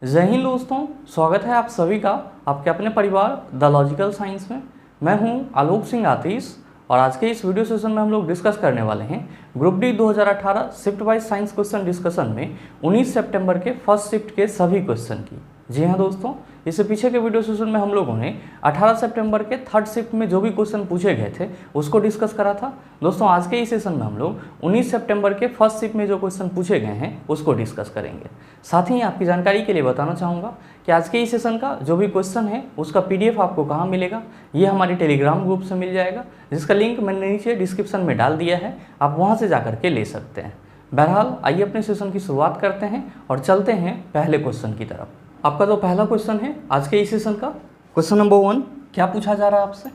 जय हिंद दोस्तों, स्वागत है आप सभी का आपके अपने परिवार द लॉजिकल साइंस में। मैं हूं आलोक सिंह आतिश और आज के इस वीडियो सेशन में हम लोग डिस्कस करने वाले हैं group D 2018 shift wise science question discussion में 19 सितंबर के फर्स्ट शिफ्ट के सभी क्वेश्चन की। जी हाँ दोस्तों, इससे पीछे के वीडियो सेशन में हम लोगों ने 18 सितंबर के थर्ड शिफ्ट में जो भी क्वेश्चन पूछे गए थे उसको डिस्कस करा था। दोस्तों आज के इस सेशन में हम लोग 19 सितंबर के फर्स्ट शिफ्ट में जो क्वेश्चन पूछे गए हैं उसको डिस्कस करेंगे। साथ ही आपकी जानकारी के लिए बताना चाहूँगा कि आज के इस सेशन का जो भी क्वेश्चन है उसका PDF आपको कहाँ मिलेगा, ये हमारे टेलीग्राम ग्रुप से मिल जाएगा, जिसका लिंक मैंने नीचे डिस्क्रिप्शन में डाल दिया है, आप वहाँ से जाकर के ले सकते हैं। बहरहाल आइए अपने सेशन की शुरुआत करते हैं और चलते हैं पहले क्वेश्चन की तरफ। आपका जो पहला क्वेश्चन है आज के इस सेशन का, क्वेश्चन नंबर 1 क्या पूछा जा रहा है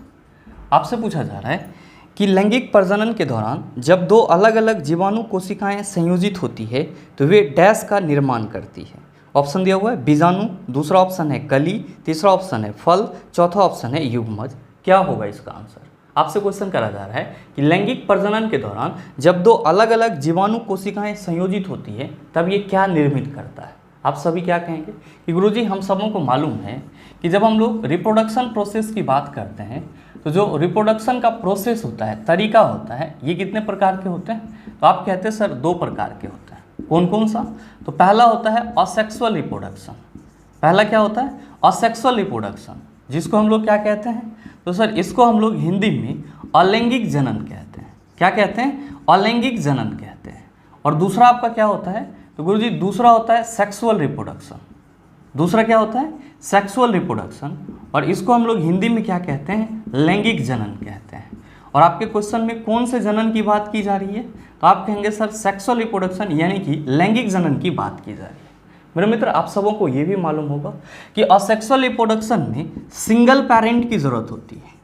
आपसे पूछा जा रहा है कि लैंगिक प्रजनन के दौरान जब दो अलग अलग जीवाणु कोशिकाएं संयोजित होती है तो वे डैश का निर्माण करती है। ऑप्शन दिया हुआ है बीजाणु, दूसरा ऑप्शन है कली, तीसरा ऑप्शन है फल, चौथा ऑप्शन है युग्मज। क्या होगा इसका आंसर? आपसे क्वेश्चन करा जा रहा है कि लैंगिक प्रजनन के दौरान जब दो अलग अलग जीवाणु कोशिकाएं संयोजित होती है तब ये क्या निर्मित करता है। आप सभी क्या कहेंगे कि गुरुजी हम सबों को मालूम है कि जब हम लोग रिप्रोडक्शन प्रोसेस की बात करते हैं तो जो रिप्रोडक्शन का प्रोसेस होता है, तरीका होता है, ये कितने प्रकार के होते हैं? तो आप कहते हैं सर 2 प्रकार के होते हैं। कौन कौन सा? तो पहला होता है असेक्सुअल रिप्रोडक्शन। पहला क्या होता है? असेक्सुअल रिप्रोडक्शन, जिसको हम लोग क्या कहते हैं? तो सर इसको हम लोग हिंदी में अलैंगिक जनन कहते हैं। क्या कहते हैं? अलैंगिक जनन कहते हैं। और दूसरा आपका क्या होता है? तो गुरुजी दूसरा होता है सेक्सुअल रिप्रोडक्शन। दूसरा क्या होता है? सेक्सुअल रिप्रोडक्शन, और इसको हम लोग हिंदी में क्या कहते हैं? लैंगिक जनन कहते हैं। और आपके क्वेश्चन में कौन से जनन की बात की जा रही है? तो आप कहेंगे सर सेक्सुअल रिप्रोडक्शन यानी कि लैंगिक जनन की बात की जा रही है। मेरे मित्र आप सबों को ये भी मालूम होगा कि असेक्सुअल रिप्रोडक्शन में सिंगल पेरेंट की जरूरत होती है।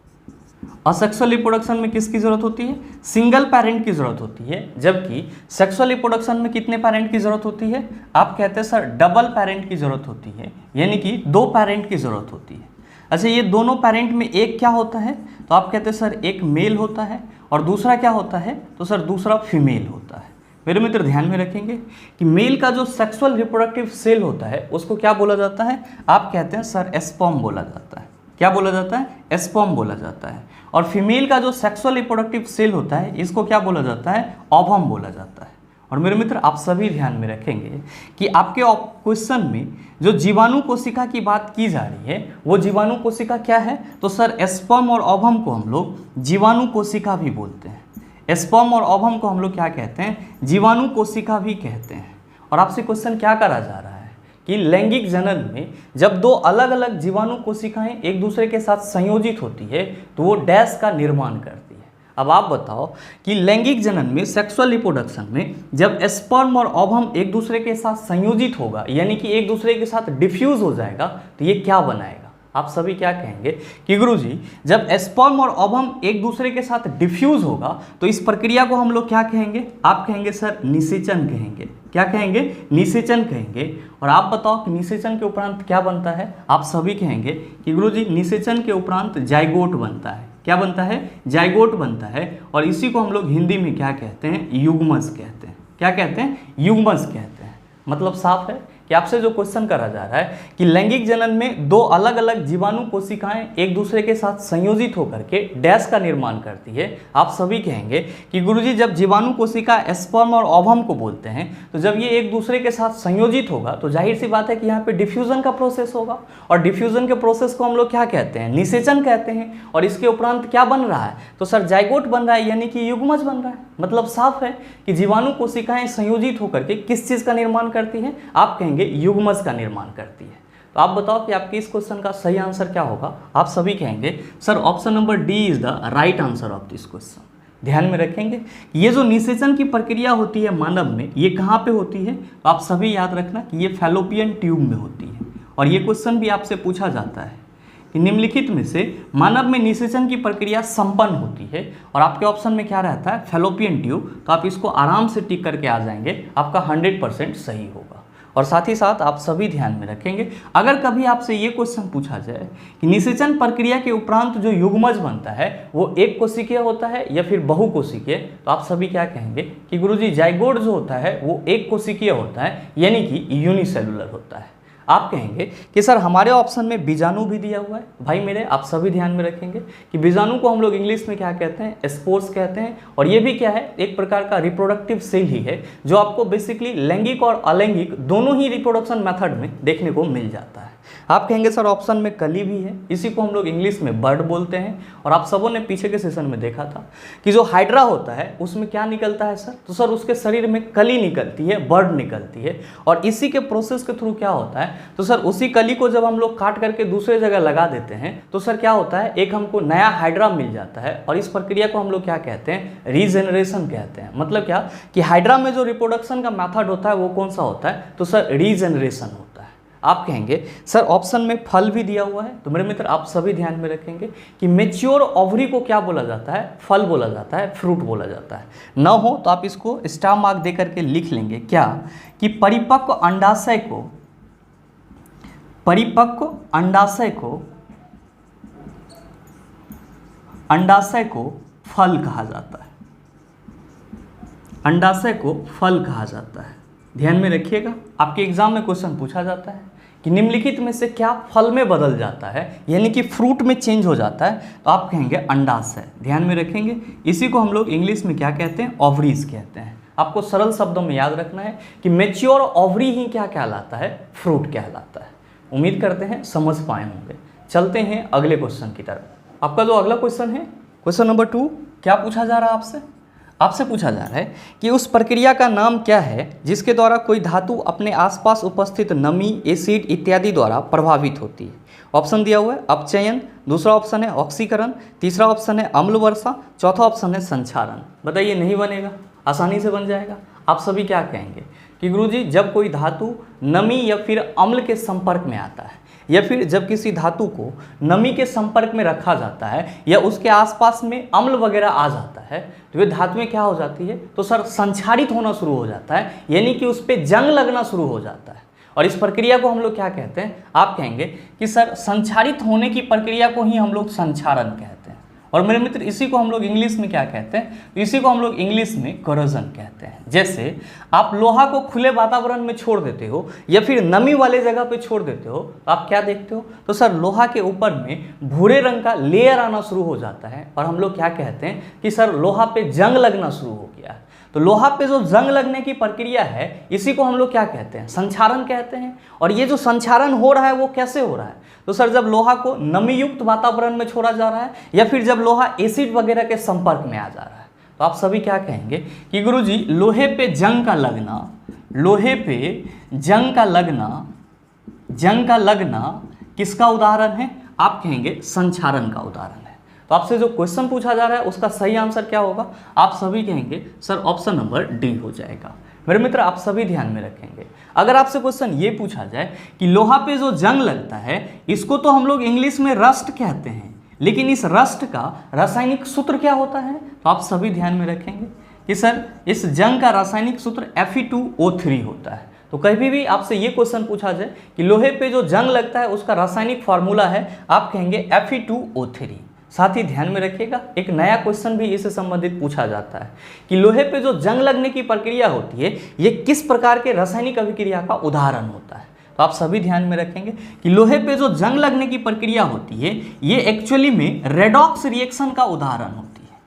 असेक्सुअल रिप्रोडक्शन में किसकी जरूरत होती है? सिंगल पेरेंट की जरूरत होती है, जबकि सेक्सुअल रिप्रोडक्शन में कितने पेरेंट की जरूरत होती है? आप कहते हैं सर डबल पेरेंट की जरूरत होती है, यानी कि 2 पेरेंट की जरूरत होती है। अच्छा, ये दोनों पेरेंट में एक क्या होता है? तो आप कहते हैं सर एक मेल होता है और दूसरा क्या होता है? तो सर दूसरा फीमेल होता है। मेरे मित्र ध्यान में रखेंगे कि मेल का जो सेक्सुअल रिप्रोडक्टिव सेल होता है उसको क्या बोला जाता है? आप कहते हैं सर स्पर्म बोला जाता है। क्या बोला जाता है? स्पर्म बोला जाता है। और फीमेल का जो सेक्सुअल रिप्रोडक्टिव सेल होता है इसको क्या बोला जाता है? ओवम बोला जाता है। और मेरे मित्र आप सभी ध्यान में रखेंगे कि आपके क्वेश्चन में जो जीवाणु कोशिका की बात की जा रही है वो जीवाणु कोशिका क्या है? तो सर स्पर्म और ओवम को हम लोग जीवाणु कोशिका भी बोलते हैं। स्पर्म और ओवम को हम लोग क्या कहते हैं? जीवाणु कोशिका भी कहते हैं। और आपसे क्वेश्चन क्या करा जा रहा है कि लैंगिक जनन में जब 2 अलग अलग जीवाणु कोशिकाएं एक दूसरे के साथ संयोजित होती है तो वो डैश का निर्माण करती है। अब आप बताओ कि लैंगिक जनन में, सेक्सुअल रिप्रोडक्शन में जब स्पर्म और ओवम एक दूसरे के साथ संयोजित होगा, यानी कि एक दूसरे के साथ डिफ्यूज हो जाएगा, तो ये क्या बनाएगा? आप सभी क्या कहेंगे कि गुरुजी जब स्पर्म और ओवम एक दूसरे के साथ डिफ्यूज होगा तो इस प्रक्रिया को हम लोग क्या कहेंगे? आप कहेंगे सर निषेचन कहेंगे। क्या कहेंगे? निषेचन कहेंगे। और आप बताओ कि निषेचन के उपरांत क्या बनता है? आप सभी कहेंगे कि गुरुजी निषेचन के उपरांत जाइगोट बनता है। क्या बनता है? जाइगोट बनता है। और इसी को हम लोग हिंदी में क्या कहते हैं? युग्मज कहते हैं। क्या कहते हैं? युग्मज कहते हैं। मतलब साफ है कि आपसे जो क्वेश्चन करा जा रहा है कि लैंगिक जनन में 2 अलग अलग जीवाणु कोशिकाएं एक दूसरे के साथ संयोजित होकर के डैश का निर्माण करती है। आप सभी कहेंगे कि गुरुजी जब जीवाणु कोशिका स्पर्म और ओवम को बोलते हैं तो जब ये एक दूसरे के साथ संयोजित होगा तो जाहिर सी बात है कि यहाँ पे डिफ्यूजन का प्रोसेस होगा। और डिफ्यूजन के प्रोसेस को हम लोग क्या कहते हैं? निषेचन कहते हैं। और इसके उपरांत क्या बन रहा है? तो सर जाइगोट बन रहा है, यानी कि युग्मज बन रहा है। मतलब साफ है कि जीवाणु कोशिकाएं संयोजित होकर के किस चीज़ का निर्माण करती हैं? आप कहेंगे युग्मज का निर्माण करती है। तो आप बताओ कि आपके इस क्वेश्चन का सही आंसर क्या होगा? आप सभी कहेंगे sir option number D is the right answer of this question. ध्यान में रखेंगे ये जो निषेचन की प्रक्रिया होती है मानव में, ये कहाँ पे होती है? तो आप सभी याद रखना कि ये फैलोपियन ट्यूब में होती है। और ये क्वेश्चन भी आपसे पूछा जाता है कि निम्नलिखित में से मानव में निषेचन की प्रक्रिया संपन्न होती है। और आपके ऑप्शन में क्या रहता है? Fallopian tube. तो आप इसको आराम से टिक करके आ जाएंगे, आपका 100% सही होगा। और साथ ही साथ आप सभी ध्यान में रखेंगे अगर कभी आपसे ये क्वेश्चन पूछा जाए कि निषेचन प्रक्रिया के उपरांत जो युग्मज बनता है वो एक कोशिकीय होता है या फिर बहुकोशिकीय, तो आप सभी क्या कहेंगे कि गुरुजी जाइगोट जो होता है वो एक कोशिकीय होता है, यानी कि यूनिसेलुलर होता है। आप कहेंगे कि सर हमारे ऑप्शन में बीजाणु भी दिया हुआ है। भाई मेरे, आप सभी ध्यान में रखेंगे कि बीजाणु को हम लोग इंग्लिश में क्या कहते हैं, स्पोर्स कहते हैं। और ये भी क्या है, एक प्रकार का रिप्रोडक्टिव सेल ही है जो आपको बेसिकली लैंगिक और अलैंगिक दोनों ही रिप्रोडक्शन मेथड में देखने को मिल जाता है। आप कहेंगे सर ऑप्शन में कली भी है, इसी को हम लोग इंग्लिश में बर्ड बोलते हैं। और आप सबों ने पीछे के सेशन में देखा था कि जो हाइड्रा होता है उसमें क्या निकलता है सर, तो सर उसके शरीर में कली निकलती है, बर्ड निकलती है। और इसी के प्रोसेस के थ्रू क्या होता है, तो सर उसी कली को जब हम लोग काट करके दूसरे जगह लगा देते हैं तो सर क्या होता है, एक हमको नया हाइड्रा मिल जाता है। और इस प्रक्रिया को हम लोग क्या कहते हैं, रीजेनरेशन कहते हैं। मतलब क्या कि हाइड्रा में जो रिप्रोडक्शन का मेथड होता है वो कौन सा होता है, तो सर रीजेनरेशन होता है। आप कहेंगे सर ऑप्शन में फल भी दिया हुआ है, तो मेरे मित्र आप सभी ध्यान में रखेंगे कि मेच्योर ओवरी को क्या बोला जाता है, फल बोला जाता है, फ्रूट बोला जाता है। न हो तो आप इसको स्टार मार्क दे करके लिख लेंगे क्या, कि परिपक्व अंडाशय को फल कहा जाता है। अंडाशय को फल कहा जाता है। ध्यान में रखिएगा, आपके एग्जाम में क्वेश्चन पूछा जाता है कि निम्नलिखित में से क्या फल में बदल जाता है, यानी कि फ्रूट में चेंज हो जाता है, तो आप कहेंगे अंडाशय। ध्यान में रखेंगे, इसी को हम लोग इंग्लिश में क्या कहते हैं, ओवरीज कहते हैं। आपको सरल शब्दों में याद रखना है कि मेच्योर ओवरी ही क्या कहलाता है, फ्रूट कहलाता है। उम्मीद करते हैं समझ पाए होंगे। चलते हैं अगले क्वेश्चन की तरफ। आपका जो अगला क्वेश्चन है, क्वेश्चन नंबर 2, क्या पूछा जा रहा है आपसे पूछा जा रहा है कि उस प्रक्रिया का नाम क्या है जिसके द्वारा कोई धातु अपने आसपास उपस्थित नमी, एसिड इत्यादि द्वारा प्रभावित होती है। ऑप्शन दिया हुआ है अपचयन, दूसरा ऑप्शन है ऑक्सीकरण, तीसरा ऑप्शन है अम्ल वर्षा, चौथा ऑप्शन है संक्षारण। बताइए नहीं बनेगा, आसानी से बन जाएगा। आप सभी क्या कहेंगे कि गुरुजी जब कोई धातु नमी या फिर अम्ल के संपर्क में आता है, या फिर जब किसी धातु को नमी के संपर्क में रखा जाता है या उसके आसपास में अम्ल वगैरह आ जाता है, तो वे धातुएं क्या हो जाती है, तो सर संक्षारित होना शुरू हो जाता है, यानी कि उस पर जंग लगना शुरू हो जाता है। और इस प्रक्रिया को हम लोग क्या कहते हैं, आप कहेंगे कि सर संक्षारित होने की प्रक्रिया को ही हम लोग संक्षारण कहते हैं। और मेरे मित्र इसी को हम लोग इंग्लिश में क्या कहते हैं, तो इसी को हम लोग इंग्लिश में कोरोजन कहते हैं। जैसे आप लोहा को खुले वातावरण में छोड़ देते हो या फिर नमी वाले जगह पे छोड़ देते हो, तो आप क्या देखते हो, तो सर लोहा के ऊपर में भूरे रंग का लेयर आना शुरू हो जाता है। और हम लोग क्या कहते हैं कि सर लोहा पे जंग लगना शुरू हो गया है। तो लोहा पे जो जंग लगने की प्रक्रिया है इसी को हम लोग क्या कहते हैं, संक्षारण कहते हैं। और ये जो संक्षारण हो रहा है वो कैसे हो रहा है, तो सर जब लोहा को नमी युक्त वातावरण में छोड़ा जा रहा है या फिर जब लोहा एसिड वगैरह के संपर्क में आ जा रहा है। तो आप सभी क्या कहेंगे कि गुरुजी लोहे पे जंग का लगना किसका उदाहरण है, आप कहेंगे संक्षारण का उदाहरण है। तो आपसे जो क्वेश्चन पूछा जा रहा है उसका सही आंसर क्या होगा, आप सभी कहेंगे सर ऑप्शन नंबर डी हो जाएगा। मेरे मित्र आप सभी ध्यान में रखेंगे, अगर आपसे क्वेश्चन ये पूछा जाए कि लोहा पे जो जंग लगता है इसको तो हम लोग इंग्लिश में रस्ट कहते हैं, लेकिन इस रस्ट का रासायनिक सूत्र क्या होता है, तो आप सभी ध्यान में रखेंगे कि सर इस जंग का रासायनिक सूत्र Fe2O3 होता है। तो कभी भी आपसे ये क्वेश्चन पूछा जाए कि लोहे पे जो जंग लगता है उसका रासायनिक फार्मूला है, आप कहेंगे Fe2O3। साथ ही ध्यान में रखिएगा एक नया क्वेश्चन भी इससे संबंधित पूछा जाता है कि लोहे पे जो जंग लगने की प्रक्रिया होती है ये किस प्रकार के रासायनिक अभिक्रिया का उदाहरण होता है। तो आप सभी ध्यान में रखेंगे कि लोहे पे जो जंग लगने की प्रक्रिया होती है ये एक्चुअली में रेडॉक्स रिएक्शन का उदाहरण होती है।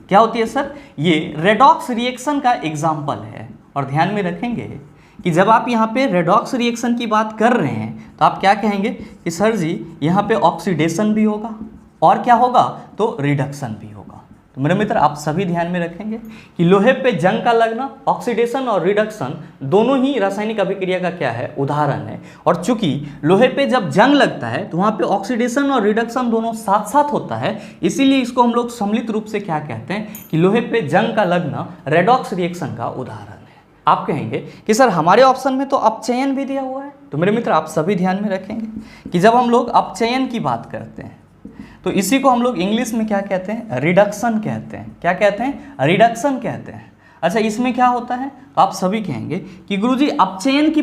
क्या होती है सर, ये रेडॉक्स रिएक्शन का एग्जाम्पल है। और ध्यान में रखेंगे कि जब आप यहाँ पे रेडॉक्स रिएक्शन की बात कर रहे हैं तो आप क्या कहेंगे कि सर जी यहाँ पे ऑक्सीडेशन भी होगा और क्या होगा, तो रिडक्शन भी होगा। तो मेरे मित्र आप सभी ध्यान में रखेंगे कि लोहे पे जंग का लगना, ऑक्सीडेशन और रिडक्शन दोनों ही रासायनिक अभिक्रिया का क्या है, उदाहरण है। और चूंकि लोहे पे जब जंग लगता है तो वहाँ पे ऑक्सीडेशन और रिडक्शन दोनों साथ साथ होता है, इसीलिए इसको हम लोग सम्मिलित रूप से क्या कहते हैं कि लोहे पे जंग का लगना रेडॉक्स रिएक्शन का उदाहरण है। आप कहेंगे कि सर हमारे ऑप्शन में तो अपचयन भी दिया हुआ है। तो मेरे मित्र आप सभी ध्यान में रखेंगे कि जब हम लोग अपचयन की बात करते हैं तो इसी को हम लोग इंग्लिश में क्या कहते हैं, रिडक्शन कहते हैं। क्या कहते हैं, रिडक्शन कहते हैं। अच्छा इसमें क्या होता है, तो आप सभी कहेंगे कि गुरुजी अपचयन की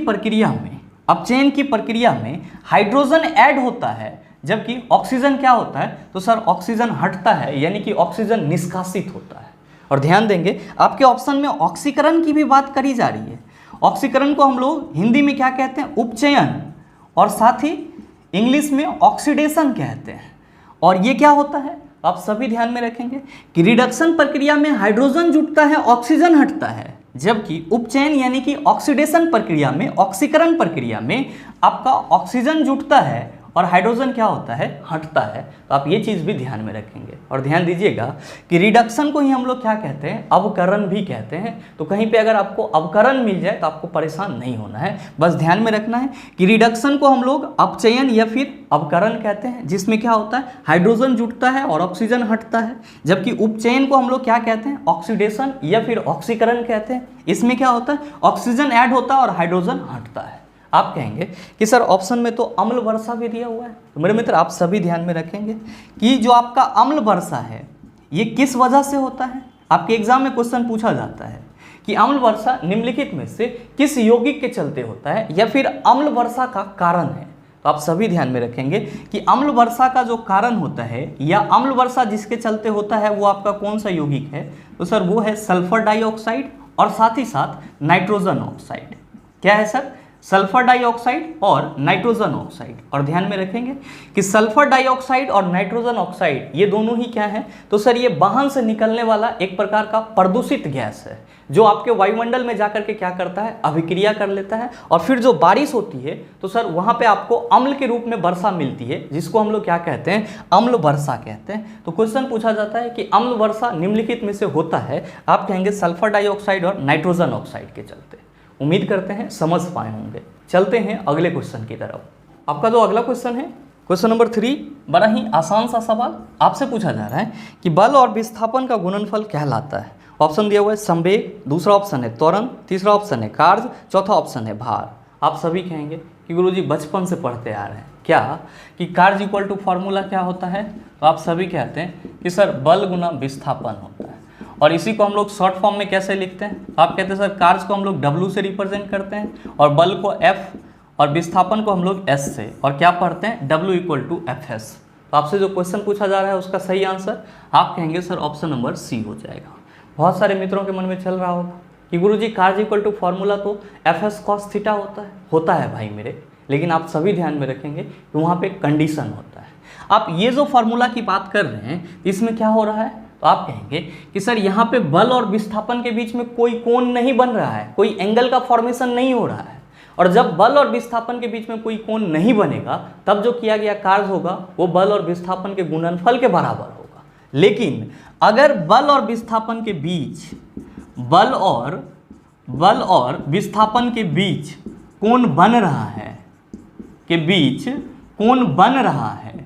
प्रक्रिया में हाइड्रोजन ऐड होता है जबकि ऑक्सीजन क्या होता है, तो सर ऑक्सीजन हटता है, यानी कि ऑक्सीजन निष्कासित होता है। और ध्यान देंगे आपके ऑप्शन में ऑक्सीकरण की भी बात करी जा रही है। ऑक्सीकरण को हम लोग हिंदी में क्या कहते हैं, उपचयन। और साथ ही इंग्लिश में ऑक्सीडेशन कहते हैं। और ये क्या होता है आप सभी ध्यान में रखेंगे कि रिडक्शन प्रक्रिया में हाइड्रोजन जुटता है, ऑक्सीजन हटता है, जबकि उपचयन यानी कि ऑक्सीडेशन प्रक्रिया में, ऑक्सीकरण प्रक्रिया में आपका ऑक्सीजन जुटता है और हाइड्रोजन क्या होता है, हटता है। तो आप ये चीज़ भी ध्यान में रखेंगे। और ध्यान दीजिएगा कि रिडक्शन को ही हम लोग क्या कहते हैं, अवकरण भी कहते हैं। तो कहीं पे अगर आपको अवकरण मिल जाए तो आपको परेशान नहीं होना है, बस ध्यान में रखना है कि रिडक्शन को हम लोग अपचयन या फिर अवकरण कहते हैं, जिसमें क्या होता है, हाइड्रोजन जुटता है और ऑक्सीजन हटता है। जबकि उपचयन को हम लोग क्या कहते हैं, ऑक्सीडेशन या फिर ऑक्सीकरण कहते हैं। इसमें क्या होता है, ऑक्सीजन ऐड होता है और हाइड्रोजन हटता है। आप कहेंगे कि सर ऑप्शन में तो अम्ल वर्षा भी दिया हुआ है। तो मेरे मित्र आप सभी ध्यान में रखेंगे कि जो आपका अम्ल वर्षा है ये किस वजह से होता है। आपके एग्जाम में क्वेश्चन पूछा जाता है कि अम्ल वर्षा निम्नलिखित में से किस यौगिक के चलते होता है या फिर अम्ल वर्षा का कारण है। तो आप सभी ध्यान में रखेंगे कि अम्ल वर्षा का जो कारण होता है या अम्ल वर्षा जिसके चलते होता है वो आपका कौन सा यौगिक है। तो सर वो है सल्फर डाइऑक्साइड और साथ ही साथ नाइट्रोजन ऑक्साइड। क्या है सर, सल्फर डाइऑक्साइड और नाइट्रोजन ऑक्साइड। और ध्यान में रखेंगे कि सल्फर डाइऑक्साइड और नाइट्रोजन ऑक्साइड ये दोनों ही क्या है, तो सर ये वाहन से निकलने वाला एक प्रकार का प्रदूषित गैस है जो आपके वायुमंडल में जाकर के क्या करता है, अभिक्रिया कर लेता है। और फिर जो बारिश होती है तो सर वहाँ पे आपको अम्ल के रूप में वर्षा मिलती है, जिसको हम लोग क्या कहते हैं, अम्ल वर्षा कहते हैं। तो क्वेश्चन पूछा जाता है कि अम्ल वर्षा निम्नलिखित में से होता है, आप कहेंगे सल्फर डाइऑक्साइड और नाइट्रोजन ऑक्साइड के चलते। उम्मीद करते हैं समझ पाए होंगे। चलते हैं अगले क्वेश्चन की तरफ। आपका जो अगला क्वेश्चन है, क्वेश्चन नंबर 3, बड़ा ही आसान सा सवाल आपसे पूछा जा रहा है कि बल और विस्थापन का गुणनफल कहलाता है। ऑप्शन दिया हुआ है संवेग, दूसरा ऑप्शन है त्वरण, तीसरा ऑप्शन है कार्य, चौथा ऑप्शन है भार। आप सभी कहेंगे कि गुरुजी बचपन से पढ़ते आ रहे हैं क्या कि कार्य इक्वल टू फॉर्मूला क्या होता है। तो आप सभी कहते हैं कि सर बल गुना विस्थापन होता है। और इसी को हम लोग शॉर्ट फॉर्म में कैसे लिखते हैं, आप कहते हैं सर कार्य को हम लोग W से रिप्रेजेंट करते हैं और बल को F और विस्थापन को हम लोग S से, और क्या पढ़ते हैं, W इक्वल टू FS। तो आपसे जो क्वेश्चन पूछा जा रहा है उसका सही आंसर आप कहेंगे सर ऑप्शन नंबर C हो जाएगा। बहुत सारे मित्रों के मन में चल रहा होगा कि गुरुजी कार्य इक्वल टू फॉर्मूला तो FS cos थीटा होता है भाई मेरे, लेकिन आप सभी ध्यान में रखेंगे कि वहाँ पे कंडीशन होता है। आप ये जो फार्मूला की बात कर रहे हैं इसमें क्या हो रहा है, तो आप कहेंगे कि सर यहाँ पे बल और विस्थापन के बीच में कोई कोण नहीं बन रहा है, कोई एंगल का फॉर्मेशन नहीं हो रहा है। और जब बल और विस्थापन के बीच में कोई कोण नहीं बनेगा तब जो किया गया कार्य होगा वो बल और विस्थापन के गुणनफल के बराबर होगा। लेकिन अगर बल और विस्थापन के बीच बल और विस्थापन के बीच कोण बन रहा है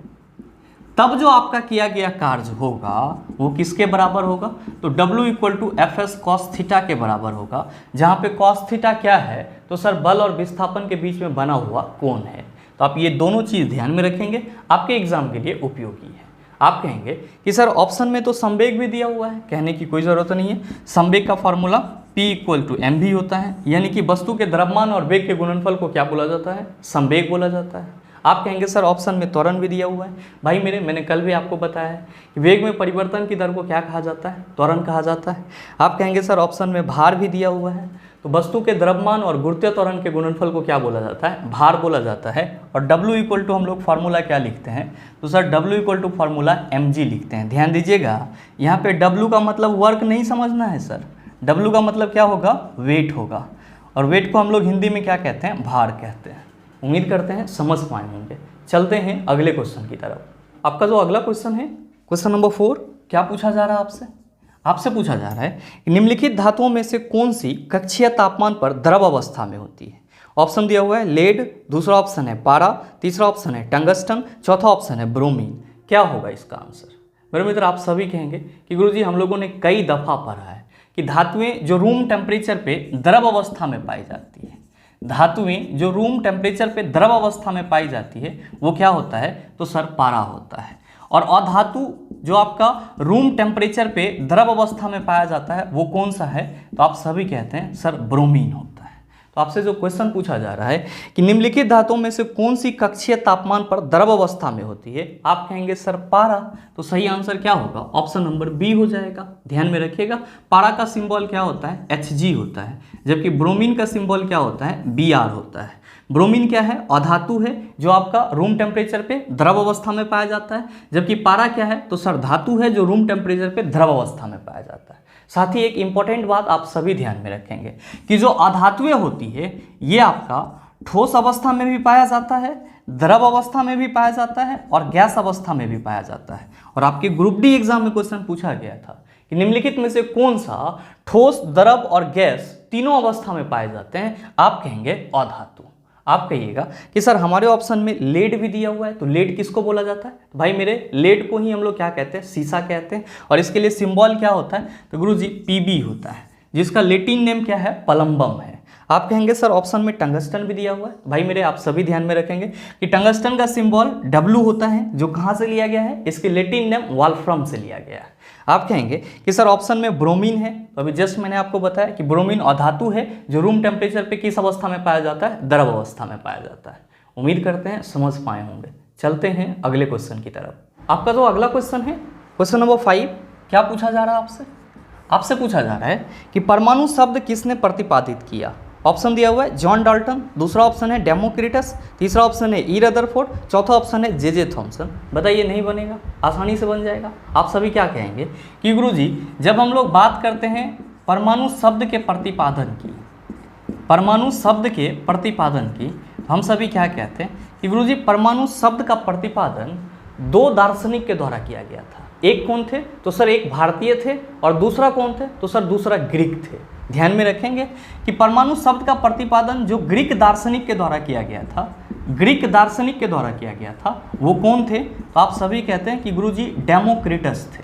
तब जो आपका किया गया कार्य होगा वो किसके बराबर होगा, तो W equal to FS cos theta के बराबर होगा, जहाँ पे cos थीटा क्या है, तो सर बल और विस्थापन के बीच में बना हुआ कोण है। तो आप ये दोनों चीज़ ध्यान में रखेंगे, आपके एग्जाम के लिए उपयोगी है। आप कहेंगे कि सर ऑप्शन में तो संवेग भी दिया हुआ है, कहने की कोई ज़रूरत नहीं है। संवेग का formula P equal to mv होता है, यानी कि वस्तु के द्रव्यमान और वेग के गुणनफल को क्या बोला जाता है, संवेग बोला जाता है। आप कहेंगे सर ऑप्शन में त्वरण भी दिया हुआ है। भाई मेरे, मैंने कल भी आपको बताया है कि वेग में परिवर्तन की दर को क्या कहा जाता है, त्वरण कहा जाता है। आप कहेंगे सर ऑप्शन में भार भी दिया हुआ है, तो वस्तु के द्रव्यमान और गुरुत्वीय त्वरण के गुणनफल को क्या बोला जाता है, भार बोला जाता है। और W इक्वल टू हम लोग फार्मूला क्या लिखते हैं, तो sir W equal to formula mg लिखते हैं। ध्यान दीजिएगा यहाँ पे W का मतलब वर्क नहीं समझना है सर, W का मतलब क्या होगा, वेट होगा, और वेट को हम लोग हिंदी में क्या कहते हैं, भार कहते हैं। उम्मीद करते हैं समझ पाए होंगे। चलते हैं अगले क्वेश्चन की तरफ। आपका जो अगला क्वेश्चन है, क्वेश्चन नंबर 4, क्या पूछा जा रहा है आपसे पूछा जा रहा है कि निम्नलिखित धातुओं में से कौन सी कक्षीय तापमान पर द्रव अवस्था में होती है। ऑप्शन दिया हुआ है लेड, दूसरा ऑप्शन है पारा, तीसरा ऑप्शन है टंगस्टन, चौथा ऑप्शन है ब्रोमीन। क्या होगा इसका आंसर। मेरे मित्र आप सभी कहेंगे कि गुरुजी हम लोगों ने कई दफ़ा पढ़ा है कि धातुएं जो रूम टेम्परेचर पे द्रव अवस्था में पाई जाती है, धातुएं जो रूम टेम्परेचर पे द्रव अवस्था में पाई जाती है वो क्या होता है, तो सर पारा होता है। और अधातु जो आपका रूम टेम्परेचर पे द्रव अवस्था में पाया जाता है वो कौन सा है, तो आप सभी कहते हैं सर ब्रोमीन होता है। तो आपसे जो क्वेश्चन पूछा जा रहा है कि निम्नलिखित धातुओं में से कौन सी कक्षीय तापमान पर द्रव अवस्था में होती है, आप कहेंगे सर पारा। तो सही आंसर क्या होगा, ऑप्शन नंबर बी हो जाएगा। ध्यान में रखिएगा पारा का सिंबल क्या होता है, Hg होता है, जबकि ब्रोमीन का सिंबल क्या होता है, Br होता है। ब्रोमीन क्या है? अधातु है जो आपका रूम टेम्परेचर पे द्रव अवस्था में पाया जाता है, जबकि पारा क्या है? तो सर धातु है जो रूम टेम्परेचर पे द्रव अवस्था में पाया जाता है। साथ ही एक इंपॉर्टेंट बात आप सभी ध्यान में रखेंगे कि जो अधातुएं होती है ये आपका ठोस अवस्था में भी पाया जाता है, द्रव अवस्था में भी पाया जाता है और गैस अवस्था में भी पाया जाता है। और आपके ग्रुप डी एग्जाम में क्वेश्चन पूछा गया था कि निम्नलिखित में से कौन सा ठोस, द्रव और गैस तीनों अवस्था में पाए जाते हैं? आप कहेंगे अधातु। आप कहिएगा कि सर हमारे ऑप्शन में लेड भी दिया हुआ है, तो लेड किसको बोला जाता है? तो भाई मेरे लेड को ही हम लोग क्या कहते हैं? सीसा कहते हैं। और इसके लिए सिंबल क्या होता है? तो गुरुजी पीबी होता है, जिसका लैटिन नेम क्या है? पलम्बम है। आप कहेंगे सर ऑप्शन में टंगस्टन भी दिया हुआ है। भाई मेरे आप सभी ध्यान में रखेंगे कि टंगस्टन का सिंबल W होता है, जो कहाँ से लिया गया है? इसके लैटिन नेम वॉल्फ्रम से लिया गया है। आप कहेंगे कि सर ऑप्शन में ब्रोमीन है, तो अभी जस्ट मैंने आपको बताया कि ब्रोमीन अधातु है जो रूम टेम्परेचर पे किस अवस्था में पाया जाता है? द्रव अवस्था में पाया जाता है। उम्मीद करते हैं समझ पाए होंगे। चलते हैं अगले क्वेश्चन की तरफ। आपका जो अगला क्वेश्चन है, क्वेश्चन नंबर 5, क्या पूछा जा रहा है आपसे? आपसे पूछा जा रहा है कि परमाणु शब्द किसने प्रतिपादित किया? ऑप्शन दिया हुआ है जॉन डाल्टन, दूसरा ऑप्शन है डेमोक्रिटस, तीसरा ऑप्शन है ई रदरफोर्ड, चौथा ऑप्शन है जे थॉमसन। बताइए नहीं बनेगा? आसानी से बन जाएगा। आप सभी क्या कहेंगे कि गुरुजी जब हम लोग बात करते हैं परमाणु शब्द के प्रतिपादन की, परमाणु शब्द के प्रतिपादन की, हम सभी क्या कहते हैं कि गुरुजी परमाणु शब्द का प्रतिपादन दो दार्शनिक के द्वारा किया गया था। एक कौन थे? तो सर एक भारतीय थे और दूसरा कौन थे? तो सर दूसरा ग्रीक थे। ध्यान में रखेंगे कि परमाणु शब्द का प्रतिपादन जो ग्रीक दार्शनिक के द्वारा किया गया था, ग्रीक दार्शनिक के द्वारा किया गया था, वो कौन थे? तो आप सभी कहते हैं कि गुरुजी डेमोक्रिटस थे।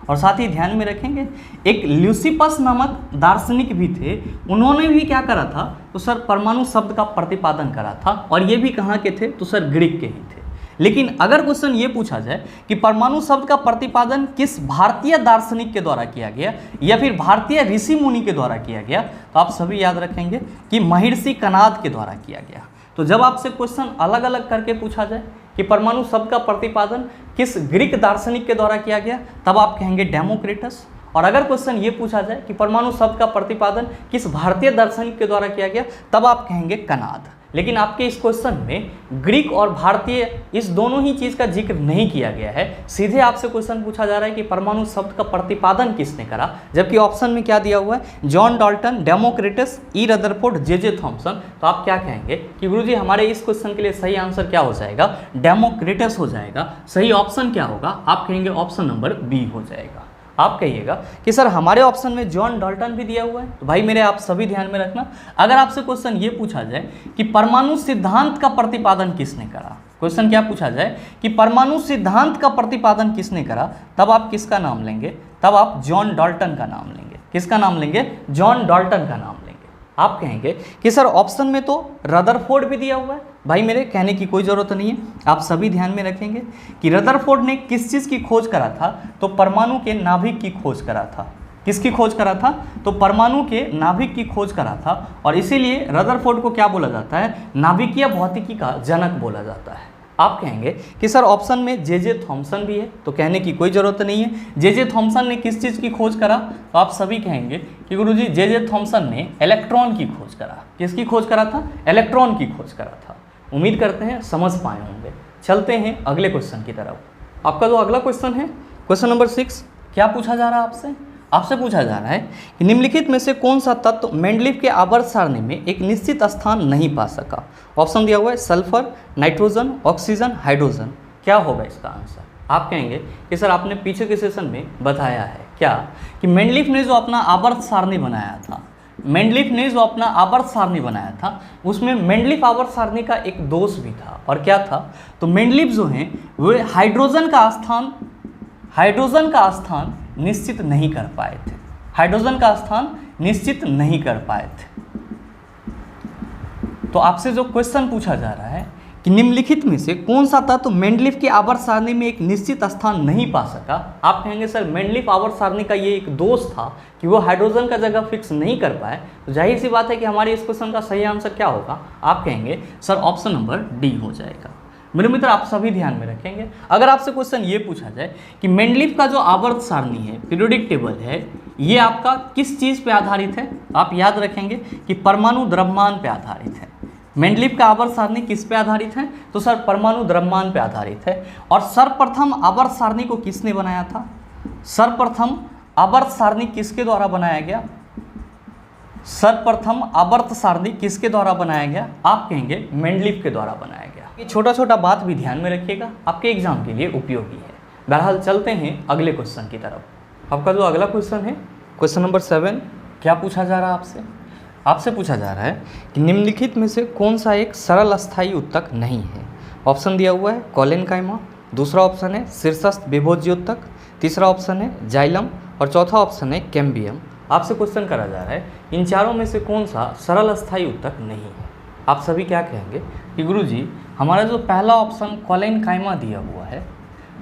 और साथ ही ध्यान में रखेंगे एक ल्यूसिपस नामक दार्शनिक भी थे, उन्होंने भी क्या करा था? तो सर परमाणु शब्द का प्रतिपादन करा था। और ये भी कहाँ के थे? तो सर ग्रीक के ही थे। लेकिन अगर क्वेश्चन ये पूछा जाए कि परमाणु शब्द का प्रतिपादन किस भारतीय दार्शनिक के द्वारा किया गया या फिर भारतीय ऋषि मुनि के द्वारा किया गया, तो आप सभी याद रखेंगे कि महर्षि कनाद के द्वारा किया गया। तो जब आपसे क्वेश्चन अलग अलग करके पूछा जाए कि परमाणु शब्द का प्रतिपादन किस ग्रीक दार्शनिक के द्वारा किया गया, तब आप कहेंगे डेमोक्रिटस। और अगर क्वेश्चन ये पूछा जाए कि परमाणु शब्द का प्रतिपादन किस भारतीय दार्शनिक के द्वारा किया गया, तब आप कहेंगे कनाद। लेकिन आपके इस क्वेश्चन में ग्रीक और भारतीय इस दोनों ही चीज़ का जिक्र नहीं किया गया है। सीधे आपसे क्वेश्चन पूछा जा रहा है कि परमाणु शब्द का प्रतिपादन किसने करा, जबकि ऑप्शन में क्या दिया हुआ है? जॉन डाल्टन, डेमोक्रिटस, ई रदरफोर्ड, जे थॉमसन। तो आप क्या कहेंगे कि गुरुजी हमारे इस क्वेश्चन के लिए सही आंसर क्या हो जाएगा? डेमोक्रिटस हो जाएगा। सही ऑप्शन क्या होगा? आप कहेंगे ऑप्शन नंबर बी हो जाएगा। आप कहिएगा कि सर हमारे ऑप्शन में जॉन डाल्टन भी दिया हुआ है। तो भाई मेरे आप सभी ध्यान में रखना, अगर आपसे क्वेश्चन ये पूछा जाए कि परमाणु सिद्धांत का प्रतिपादन किसने करा, क्वेश्चन क्या पूछा जाए कि परमाणु सिद्धांत का प्रतिपादन किसने करा, तब आप किसका नाम लेंगे? तब आप जॉन डाल्टन का नाम लेंगे। किसका नाम लेंगे? जॉन डाल्टन का नाम लेंगे। आप कहेंगे कि सर ऑप्शन में तो रदरफोर्ड भी दिया हुआ है। भाई मेरे कहने की कोई ज़रूरत नहीं है, आप सभी ध्यान में रखेंगे कि रदरफोर्ड ने किस चीज़ की खोज करा था? तो परमाणु के नाभिक की खोज करा था। किसकी खोज करा था? तो परमाणु के नाभिक की खोज करा था। और इसीलिए रदरफोर्ड को क्या बोला जाता है? नाभिकीय भौतिकी का जनक बोला जाता है। आप कहेंगे कि सर ऑप्शन में जे थॉमसन भी है, तो कहने की कोई ज़रूरत नहीं है। जे थॉमसन ने किस चीज़ की खोज करा? तो आप सभी कहेंगे कि गुरुजी जे थॉमसन ने इलेक्ट्रॉन की खोज करा। किसकी खोज करा था? इलेक्ट्रॉन की खोज करा था। उम्मीद करते हैं समझ पाए होंगे। चलते हैं अगले क्वेश्चन की तरफ। आपका जो अगला क्वेश्चन है, क्वेश्चन नंबर 6, क्या पूछा जा रहा है आपसे? आपसे पूछा जा रहा है कि निम्नलिखित में से कौन सा तत्व मेंडलीव के आवर्त सारणी में एक निश्चित स्थान नहीं पा सका? ऑप्शन दिया हुआ है सल्फर, नाइट्रोजन, ऑक्सीजन, हाइड्रोजन। क्या होगा इसका आंसर? आप कहेंगे कि सर आपने पीछे के सेशन में बताया है क्या कि मेंडलीव ने जो अपना आवर्त सारणी बनाया था, मेंडलीव ने जो अपना आवर्त सारणी बनाया था, उसमें मेंडलीव आवर्त सारणी का एक दोष भी था। और क्या था? तो मेंडलीव जो हैं वे हाइड्रोजन का स्थान निश्चित नहीं कर पाए थे। हाइड्रोजन का स्थान निश्चित नहीं कर पाए थे। तो आपसे जो क्वेश्चन पूछा जा रहा है कि निम्नलिखित में से कौन सा तत्व मेंडलीव की आवर्त सारणी में एक निश्चित स्थान नहीं पा सका? आप कहेंगे सर मेंडलीव आवर्त सारणी का ये एक दोष था कि वो हाइड्रोजन का जगह फिक्स नहीं कर पाए। तो जाहिर सी बात है कि हमारे इस क्वेश्चन का सही आंसर क्या होगा? आप कहेंगे सर ऑप्शन नंबर डी हो जाएगा। मेरे मित्र आप सभी ध्यान में रखेंगे, अगर आपसे क्वेश्चन ये पूछा जाए कि मेंडलीव का जो आवर्त सारणी है, पीरियोडिक टेबल है, ये आपका किस चीज़ पे आधारित है? आप याद रखेंगे कि परमाणु द्रव्यमान पे आधारित है। मेंडलीव का आवर्त सारणी किस पे आधारित है? तो सर परमाणु द्रव्यमान पे आधारित है। और सर्वप्रथम आवर्त सारणी को किसने बनाया था? सर्वप्रथम आवर्त सारणी किसके द्वारा बनाया गया? सर्वप्रथम आवर्त सारणी किसके द्वारा बनाया गया? आप कहेंगे मेंडलीव के द्वारा बनाया गया। ये छोटा छोटा बात भी ध्यान में रखिएगा, आपके एग्जाम के लिए उपयोगी है। बहरहाल चलते हैं अगले क्वेश्चन की तरफ। आपका जो अगला क्वेश्चन है, क्वेश्चन नंबर 7, क्या पूछा जा रहा है आपसे? आपसे पूछा जा रहा है कि निम्नलिखित में से कौन सा एक सरल अस्थायी उत्तक नहीं है? ऑप्शन दिया हुआ है कोलेनकाइमा, दूसरा ऑप्शन है शीर्षस्थ विभोज्य उत्तक, तीसरा ऑप्शन है जाइलम और चौथा ऑप्शन है कैम्बियम। आपसे क्वेश्चन करा जा रहा है इन चारों में से कौन सा सरल अस्थायी उत्तक नहीं है? आप सभी क्या कहेंगे कि गुरुजी हमारा जो पहला ऑप्शन कोलेनकाइमा दिया हुआ है,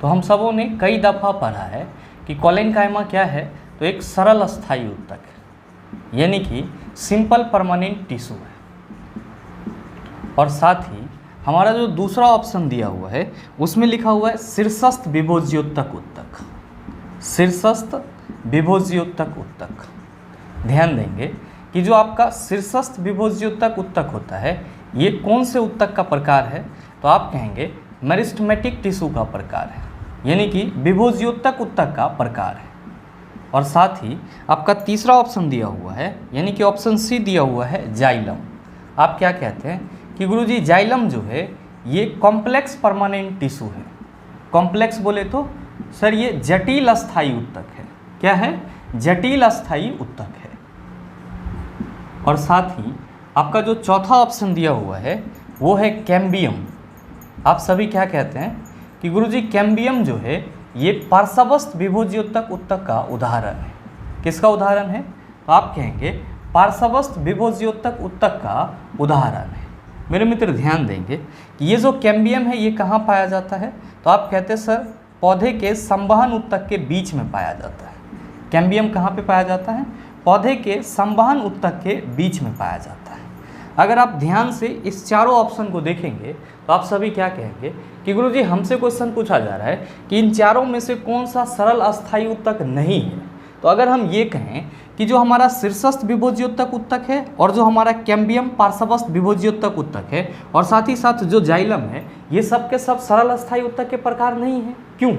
तो हम सबों ने कई दफ़ा पढ़ा है कि कोलेनकाइमा क्या है? तो एक सरल अस्थायी उत्तक है, यानी कि सिंपल परमानेंट टिश्यू है। और साथ ही हमारा जो दूसरा ऑप्शन दिया हुआ है उसमें लिखा हुआ है शीर्षस्थ विभोज्योत्तक उत्तक, शीर्षस्थ विभोज्योत्तक उत्तक। ध्यान देंगे कि जो आपका शीर्षस्थ विभोज्योत्तक उत्तक होता है ये कौन से उत्तक का प्रकार है? तो आप कहेंगे मेरिस्टेमेटिक टिश्यू का प्रकार है, यानी कि विभोज्योत्तक उत्तक का प्रकार है। और साथ ही आपका तीसरा ऑप्शन दिया हुआ है, यानी कि ऑप्शन सी दिया हुआ है जाइलम। आप क्या कहते हैं कि गुरुजी जाइलम जो है ये कॉम्प्लेक्स परमानेंट टिश्यू है। कॉम्प्लेक्स बोले तो सर ये जटिल अस्थायी उत्तक है। क्या है? जटिल अस्थायी उत्तक है। और साथ ही आपका जो चौथा ऑप्शन दिया हुआ है वो है कैम्बियम। आप सभी क्या कहते हैं कि गुरुजी कैम्बियम जो है ये पार्श्वस्थ विभोज्योत्तक उत्तक का उदाहरण है। किसका उदाहरण है? तो आप कहेंगे पार्श्वस्थ विभोज्योत्तक उत्तक का उदाहरण है। मेरे मित्र ध्यान देंगे कि ये जो कैम्बियम है ये कहाँ पाया जाता है? तो आप कहते हैं सर पौधे के संवहन उत्तक के बीच में पाया जाता है। कैम्बियम कहाँ पे पाया जाता है? पौधे के संवहन उत्तक के बीच में पाया जाता है। अगर आप ध्यान से इस चारों ऑप्शन को देखेंगे तो आप सभी क्या कहेंगे कि गुरुजी हमसे क्वेश्चन पूछा जा रहा है कि इन चारों में से कौन सा सरल अस्थायी उत्तक नहीं है। तो अगर हम ये कहें कि जो हमारा शीर्षस्थ विभोज्योत्तक उत्तक है और जो हमारा कैम्बियम पार्श्वस्थ विभोज्योत्तक उत्तक है और साथ ही साथ जो जाइलम है ये सब के सब सरल अस्थायी उत्तक के प्रकार नहीं है। क्यों?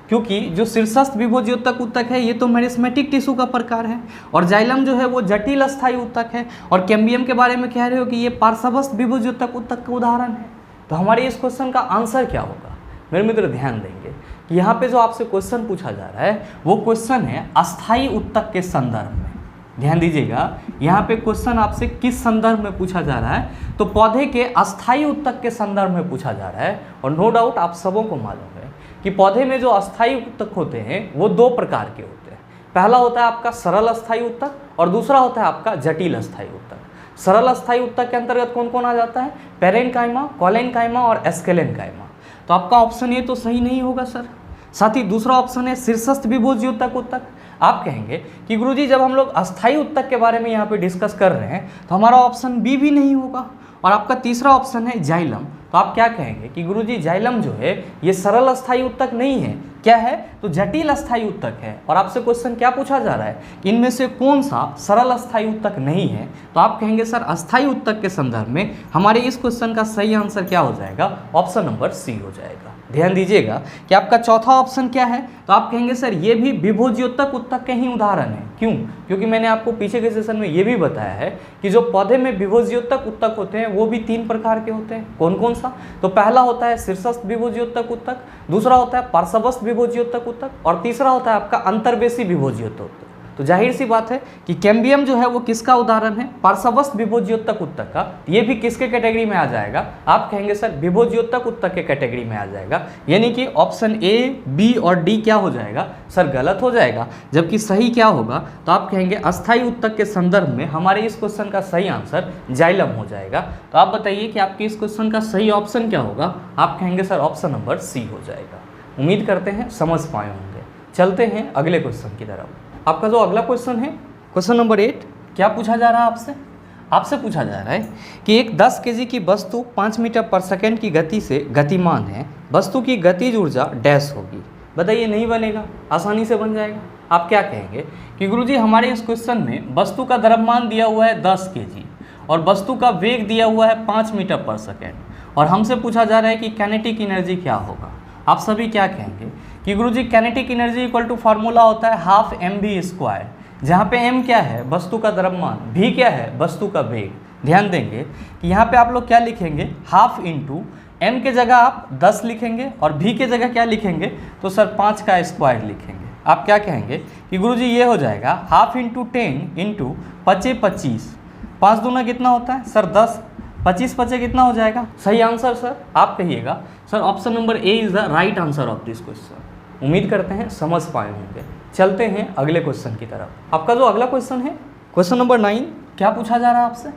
क्योंकि जो शीर्षस्थ विभोज्योत्तक उत्तक है ये तो मेरिस्टेमेटिक टिश्यू का प्रकार है और जाइलम जो है वो जटिल अस्थायी उत्तक है और कैम्बियम के बारे में कह रहे हो कि ये पार्श्वस्थ विभोज्योत्तक उत्तक का उदाहरण है। तो हमारे इस क्वेश्चन का आंसर क्या होगा? मेरे मित्र ध्यान देंगे कि यहाँ पे जो आपसे क्वेश्चन पूछा जा रहा है वो क्वेश्चन है अस्थायी उत्तक के संदर्भ में। ध्यान दीजिएगा यहाँ पे क्वेश्चन आपसे किस संदर्भ में पूछा जा रहा है? तो पौधे के अस्थायी उत्तक के संदर्भ में पूछा जा रहा है। और नो डाउट आप सबों को मालूम है कि पौधे में जो अस्थायी उत्तक होते हैं वो दो प्रकार के होते हैं। पहला होता है आपका सरल अस्थायी उत्तक और दूसरा होता है आपका जटिल अस्थायी उत्तक। सरल अस्थायी उत्तक के अंतर्गत कौन कौन आ जाता है? पेरेनकाइमा, कोलेनकाइमा और एस्केलेनकाइमा। तो आपका ऑप्शन ये तो सही नहीं होगा सर। साथ ही दूसरा ऑप्शन है शीर्षस्थ विभोज्योत्तक उत्तक। आप कहेंगे कि गुरुजी जब हम लोग अस्थायी उत्तक के बारे में यहाँ पे डिस्कस कर रहे हैं तो हमारा ऑप्शन बी भी नहीं होगा। और आपका तीसरा ऑप्शन है जाइलम। तो आप क्या कहेंगे कि गुरुजी जाइलम जो है ये सरल अस्थायी उत्तक नहीं है। क्या है? तो जटिल अस्थायी उत्तक है। और आपसे क्वेश्चन क्या पूछा जा रहा है कि इनमें से कौन सा सरल अस्थायी उत्तक नहीं है? तो आप कहेंगे सर अस्थायी उत्तक के संदर्भ में हमारे इस क्वेश्चन का सही आंसर क्या हो जाएगा? ऑप्शन नंबर सी हो जाएगा। ध्यान दीजिएगा कि आपका चौथा ऑप्शन क्या है? तो आप कहेंगे सर ये भी विभोज्योत्तक उत्तक के ही उदाहरण है। क्यों? क्योंकि मैंने आपको पीछे के सेशन में ये भी बताया है कि जो पौधे में विभोज्योत्तक उत्तक होते हैं वो भी तीन प्रकार के होते हैं। कौन कौन सा? तो पहला होता है शीर्षस्थ विभोज्योत्तक उत्तक, दूसरा होता है पार्श्वस्थ विभोज्योत्तक उत्तक और तीसरा होता है आपका अंतर्वेशी विभोज्योत्तक उत्तक। तो जाहिर सी बात है कि कैम्बियम जो है वो किसका उदाहरण है? पार्श्वस्थ विभोज्योत्तक उत्तक का। ये भी किसके कैटेगरी में आ जाएगा? आप कहेंगे सर विभोज्योत्तक उत्तक के कैटेगरी में आ जाएगा। यानी कि ऑप्शन ए, बी और डी क्या हो जाएगा? सर गलत हो जाएगा। जबकि सही क्या होगा? तो आप कहेंगे अस्थायी उत्तक के संदर्भ में हमारे इस क्वेश्चन का सही आंसर जाइलम हो जाएगा। तो आप बताइए कि आपके इस क्वेश्चन का सही ऑप्शन क्या होगा? आप कहेंगे सर ऑप्शन नंबर सी हो जाएगा। उम्मीद करते हैं समझ पाए होंगे। चलते हैं अगले क्वेश्चन की तरफ। आपका जो अगला क्वेश्चन है क्वेश्चन नंबर 8, क्या पूछा जा रहा है आपसे? आपसे पूछा जा रहा है कि एक 10 केजी की वस्तु 5 मीटर पर सेकंड की गति से गतिमान है, वस्तु की गतिज ऊर्जा डैश होगी। बताइए नहीं बनेगा? आसानी से बन जाएगा। आप क्या कहेंगे कि गुरुजी हमारे इस क्वेश्चन में वस्तु का द्रव्यमान दिया हुआ है 10 केजी और वस्तु का वेग दिया हुआ है 5 मीटर पर सेकेंड और हमसे पूछा जा रहा है कि काइनेटिक एनर्जी क्या होगा। आप सभी क्या कहेंगे कि गुरुजी kinetic energy equal to formula होता है हाफ mv², जहाँ पे m क्या है वस्तु का द्रव्यमान, v क्या है वस्तु का वेग। ध्यान देंगे कि यहाँ पे आप लोग क्या लिखेंगे, हाफ इंटू m के जगह आप 10 लिखेंगे और v के जगह क्या लिखेंगे, तो सर 5 का स्क्वायर लिखेंगे। आप क्या कहेंगे कि गुरुजी ये हो जाएगा हाफ इंटू 10 इंटू 25, 5 दूना कितना होता है सर 10, 25 कितना हो जाएगा। सही आंसर सर आप कहिएगा। Sir option number A is the right answer of this question. उम्मीद करते हैं समझ पाए होंगे। चलते हैं अगले क्वेश्चन की तरफ। आपका जो अगला क्वेश्चन है, क्वेश्चन नंबर 9, क्या पूछा जा रहा है आपसे?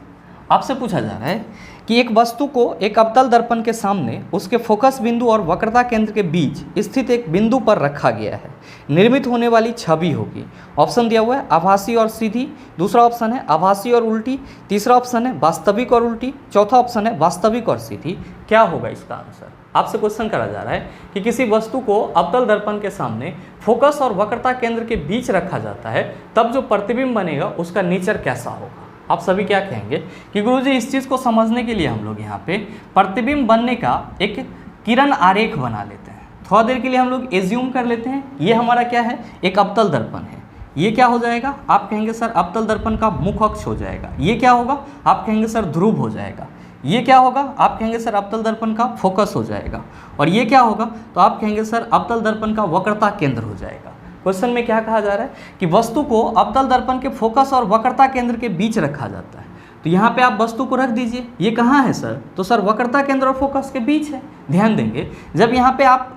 आपसे पूछा जा रहा है कि एक वस्तु को एक अवतल दर्पण के सामने उसके फोकस बिंदु और वक्रता केंद्र के बीच स्थित एक बिंदु पर रखा गया है। निर्मित होने वाली छवि होगी। ऑप्शन दिया हुआ है आभासी और सीधी, दूसरा ऑप्शन है आभासी और उल्टी, तीसरा ऑप्शन है वास्तविक और उल्टी, चौथा ऑप्शन है वास्तविक और सीधी। क्या होगा इसका आंसर? आपसे क्वेश्चन करा जा रहा है कि किसी वस्तु को अवतल दर्पण के सामने फोकस और वक्रता केंद्र के बीच रखा जाता है, तब जो प्रतिबिंब बनेगा उसका नेचर कैसा होगा। आप सभी क्या कहेंगे कि गुरुजी इस चीज़ को समझने के लिए हम लोग यहाँ पे प्रतिबिंब बनने का एक किरण आरेख बना लेते हैं। थोड़ा देर के लिए हम लोग एज्यूम कर लेते हैं ये हमारा क्या है, एक अवतल दर्पण है। ये क्या हो जाएगा? आप कहेंगे सर अवतल दर्पण का मुख अक्ष हो जाएगा। ये क्या होगा? आप कहेंगे सर ध्रुव हो जाएगा। ये क्या होगा? आप कहेंगे सर अवतल दर्पण का फोकस हो जाएगा। और ये क्या होगा? तो आप कहेंगे सर अवतल दर्पण का वक्रता केंद्र हो जाएगा। क्वेश्चन में क्या कहा जा रहा है कि वस्तु को अवतल दर्पण के फोकस और वक्रता केंद्र के बीच रखा जाता है। तो यहाँ पे आप वस्तु को रख दीजिए। ये कहाँ है सर? तो सर वक्रता केंद्र और फोकस के बीच है। ध्यान देंगे जब यहाँ पे आप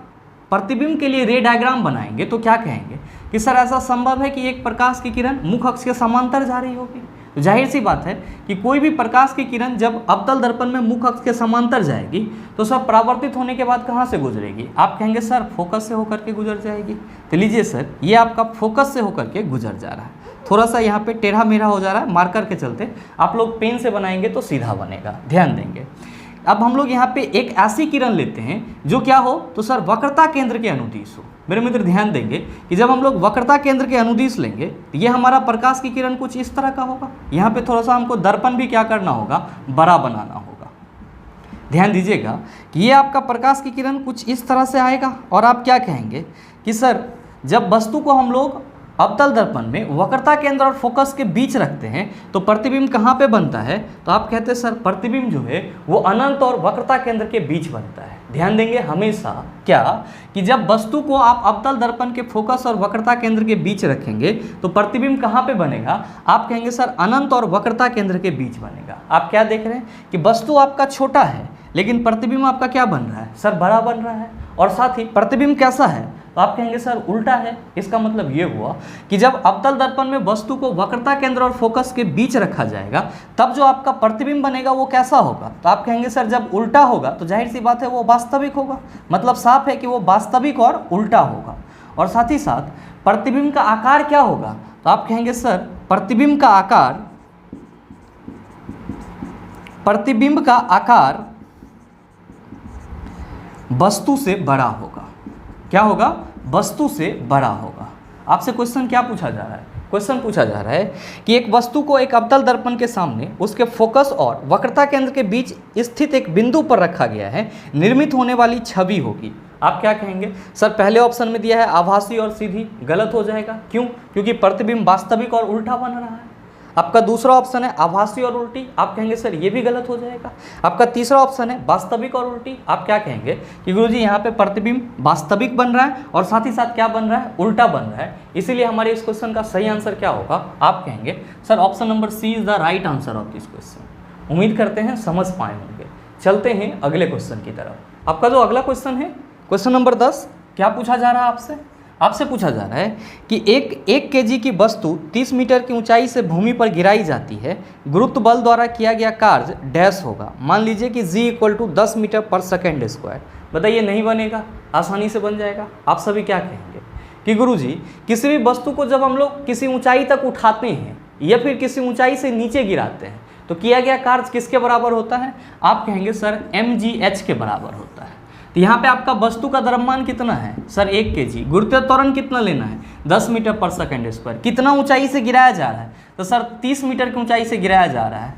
प्रतिबिंब के लिए रे डायग्राम बनाएंगे तो क्या कहेंगे कि सर ऐसा संभव है कि एक प्रकाश की किरण मुख अक्ष के समांतर जा रही होगी। तो जाहिर सी बात है कि कोई भी प्रकाश की किरण जब अवतल दर्पण में मुख अक्ष के समांतर जाएगी तो सब परावर्तित होने के बाद कहाँ से गुजरेगी? आप कहेंगे सर फोकस से होकर के गुजर जाएगी। तो लीजिए सर ये आपका फोकस से होकर के गुजर जा रहा है। थोड़ा सा यहाँ पे टेढ़ा मेढ़ा हो जा रहा है मार्कर के चलते, आप लोग पेन से बनाएंगे तो सीधा बनेगा। ध्यान देंगे अब हम लोग यहाँ पे एक ऐसी किरण लेते हैं जो क्या हो, तो सर वक्रता केंद्र के अनुदिश हो। मेरे मित्र ध्यान देंगे कि जब हम लोग वक्रता केंद्र के अनुदिश लेंगे तो ये हमारा प्रकाश की किरण कुछ इस तरह का होगा। यहाँ पे थोड़ा सा हमको दर्पण भी क्या करना होगा, बड़ा बनाना होगा। ध्यान दीजिएगा कि ये आपका प्रकाश की किरण कुछ इस तरह से आएगा और आप क्या कहेंगे कि सर जब वस्तु को हम लोग अवतल दर्पण में वक्रता केंद्र और फोकस के बीच रखते हैं तो प्रतिबिंब कहाँ पे बनता है? तो आप कहते हैं सर प्रतिबिंब जो है वो अनंत और वक्रता केंद्र के बीच बनता है। ध्यान देंगे हमेशा क्या कि जब वस्तु को आप अवतल दर्पण के फोकस और वक्रता केंद्र के बीच रखेंगे तो प्रतिबिंब कहाँ पे बनेगा? आप कहेंगे सर अनंत और वक्रता केंद्र के बीच बनेगा। आप क्या देख रहे हैं कि वस्तु आपका छोटा है लेकिन प्रतिबिंब आपका क्या बन रहा है? सर बड़ा बन रहा है। और साथ ही प्रतिबिंब कैसा है? तो आप कहेंगे सर उल्टा है। इसका मतलब ये हुआ कि जब अवतल दर्पण में वस्तु को वक्रता केंद्र और फोकस के बीच रखा जाएगा तब जो आपका प्रतिबिंब बनेगा वो कैसा होगा? तो आप कहेंगे सर जब उल्टा होगा तो जाहिर सी बात है वो वास्तविक होगा। मतलब साफ है कि वो वास्तविक और उल्टा होगा। और साथ ही साथ प्रतिबिंब का आकार क्या होगा? तो आप कहेंगे सर प्रतिबिंब का आकार वस्तु से बड़ा होगा। क्या होगा? वस्तु से बड़ा होगा। आपसे क्वेश्चन क्या पूछा जा रहा है? क्वेश्चन पूछा जा रहा है कि एक वस्तु को एक अवतल दर्पण के सामने उसके फोकस और वक्रता केंद्र के बीच स्थित एक बिंदु पर रखा गया है। निर्मित होने वाली छवि होगी। आप क्या कहेंगे? सर पहले ऑप्शन में दिया है आभासी और सीधी, गलत हो जाएगा। क्यों? क्योंकि प्रतिबिंब वास्तविक और उल्टा बन रहा है। आपका दूसरा ऑप्शन है आभासी और उल्टी, आप कहेंगे सर ये भी गलत हो जाएगा। आपका तीसरा ऑप्शन है वास्तविक और उल्टी, आप क्या कहेंगे कि गुरुजी यहाँ पे प्रतिबिंब वास्तविक बन रहा है और साथ ही साथ क्या बन रहा है? उल्टा बन रहा है। इसीलिए हमारे इस क्वेश्चन का सही आंसर क्या होगा? आप कहेंगे sir option number C is the right answer of this question. उम्मीद करते हैं समझ पाए होंगे। चलते हैं अगले क्वेश्चन की तरफ। आपका जो अगला क्वेश्चन है क्वेश्चन नंबर 10, क्या पूछा जा रहा है आपसे? आपसे पूछा जा रहा है कि एक केजी की वस्तु 30 मीटर की ऊंचाई से भूमि पर गिराई जाती है। गुरुत्व बल द्वारा किया गया कार्य डैश होगा। मान लीजिए कि g = 10 मीटर पर सेकेंड स्क्वायर। बताइए नहीं बनेगा? आसानी से बन जाएगा। आप सभी क्या कहेंगे कि गुरुजी किसी भी वस्तु को जब हम लोग किसी ऊंचाई तक उठाते हैं या फिर किसी ऊंचाई से नीचे गिराते हैं तो किया गया कार्य किसके बराबर होता है? आप कहेंगे सर mgh के बराबर होता है। तो यहाँ पे आपका वस्तु का द्रव्यमान कितना है? Sir 1 kg। गुरुत्वीय त्वरण कितना लेना है? 10 मीटर पर सेकेंड स्क्वायर। कितना ऊंचाई से गिराया जा रहा है? तो सर 30 मीटर की ऊंचाई से गिराया जा रहा है।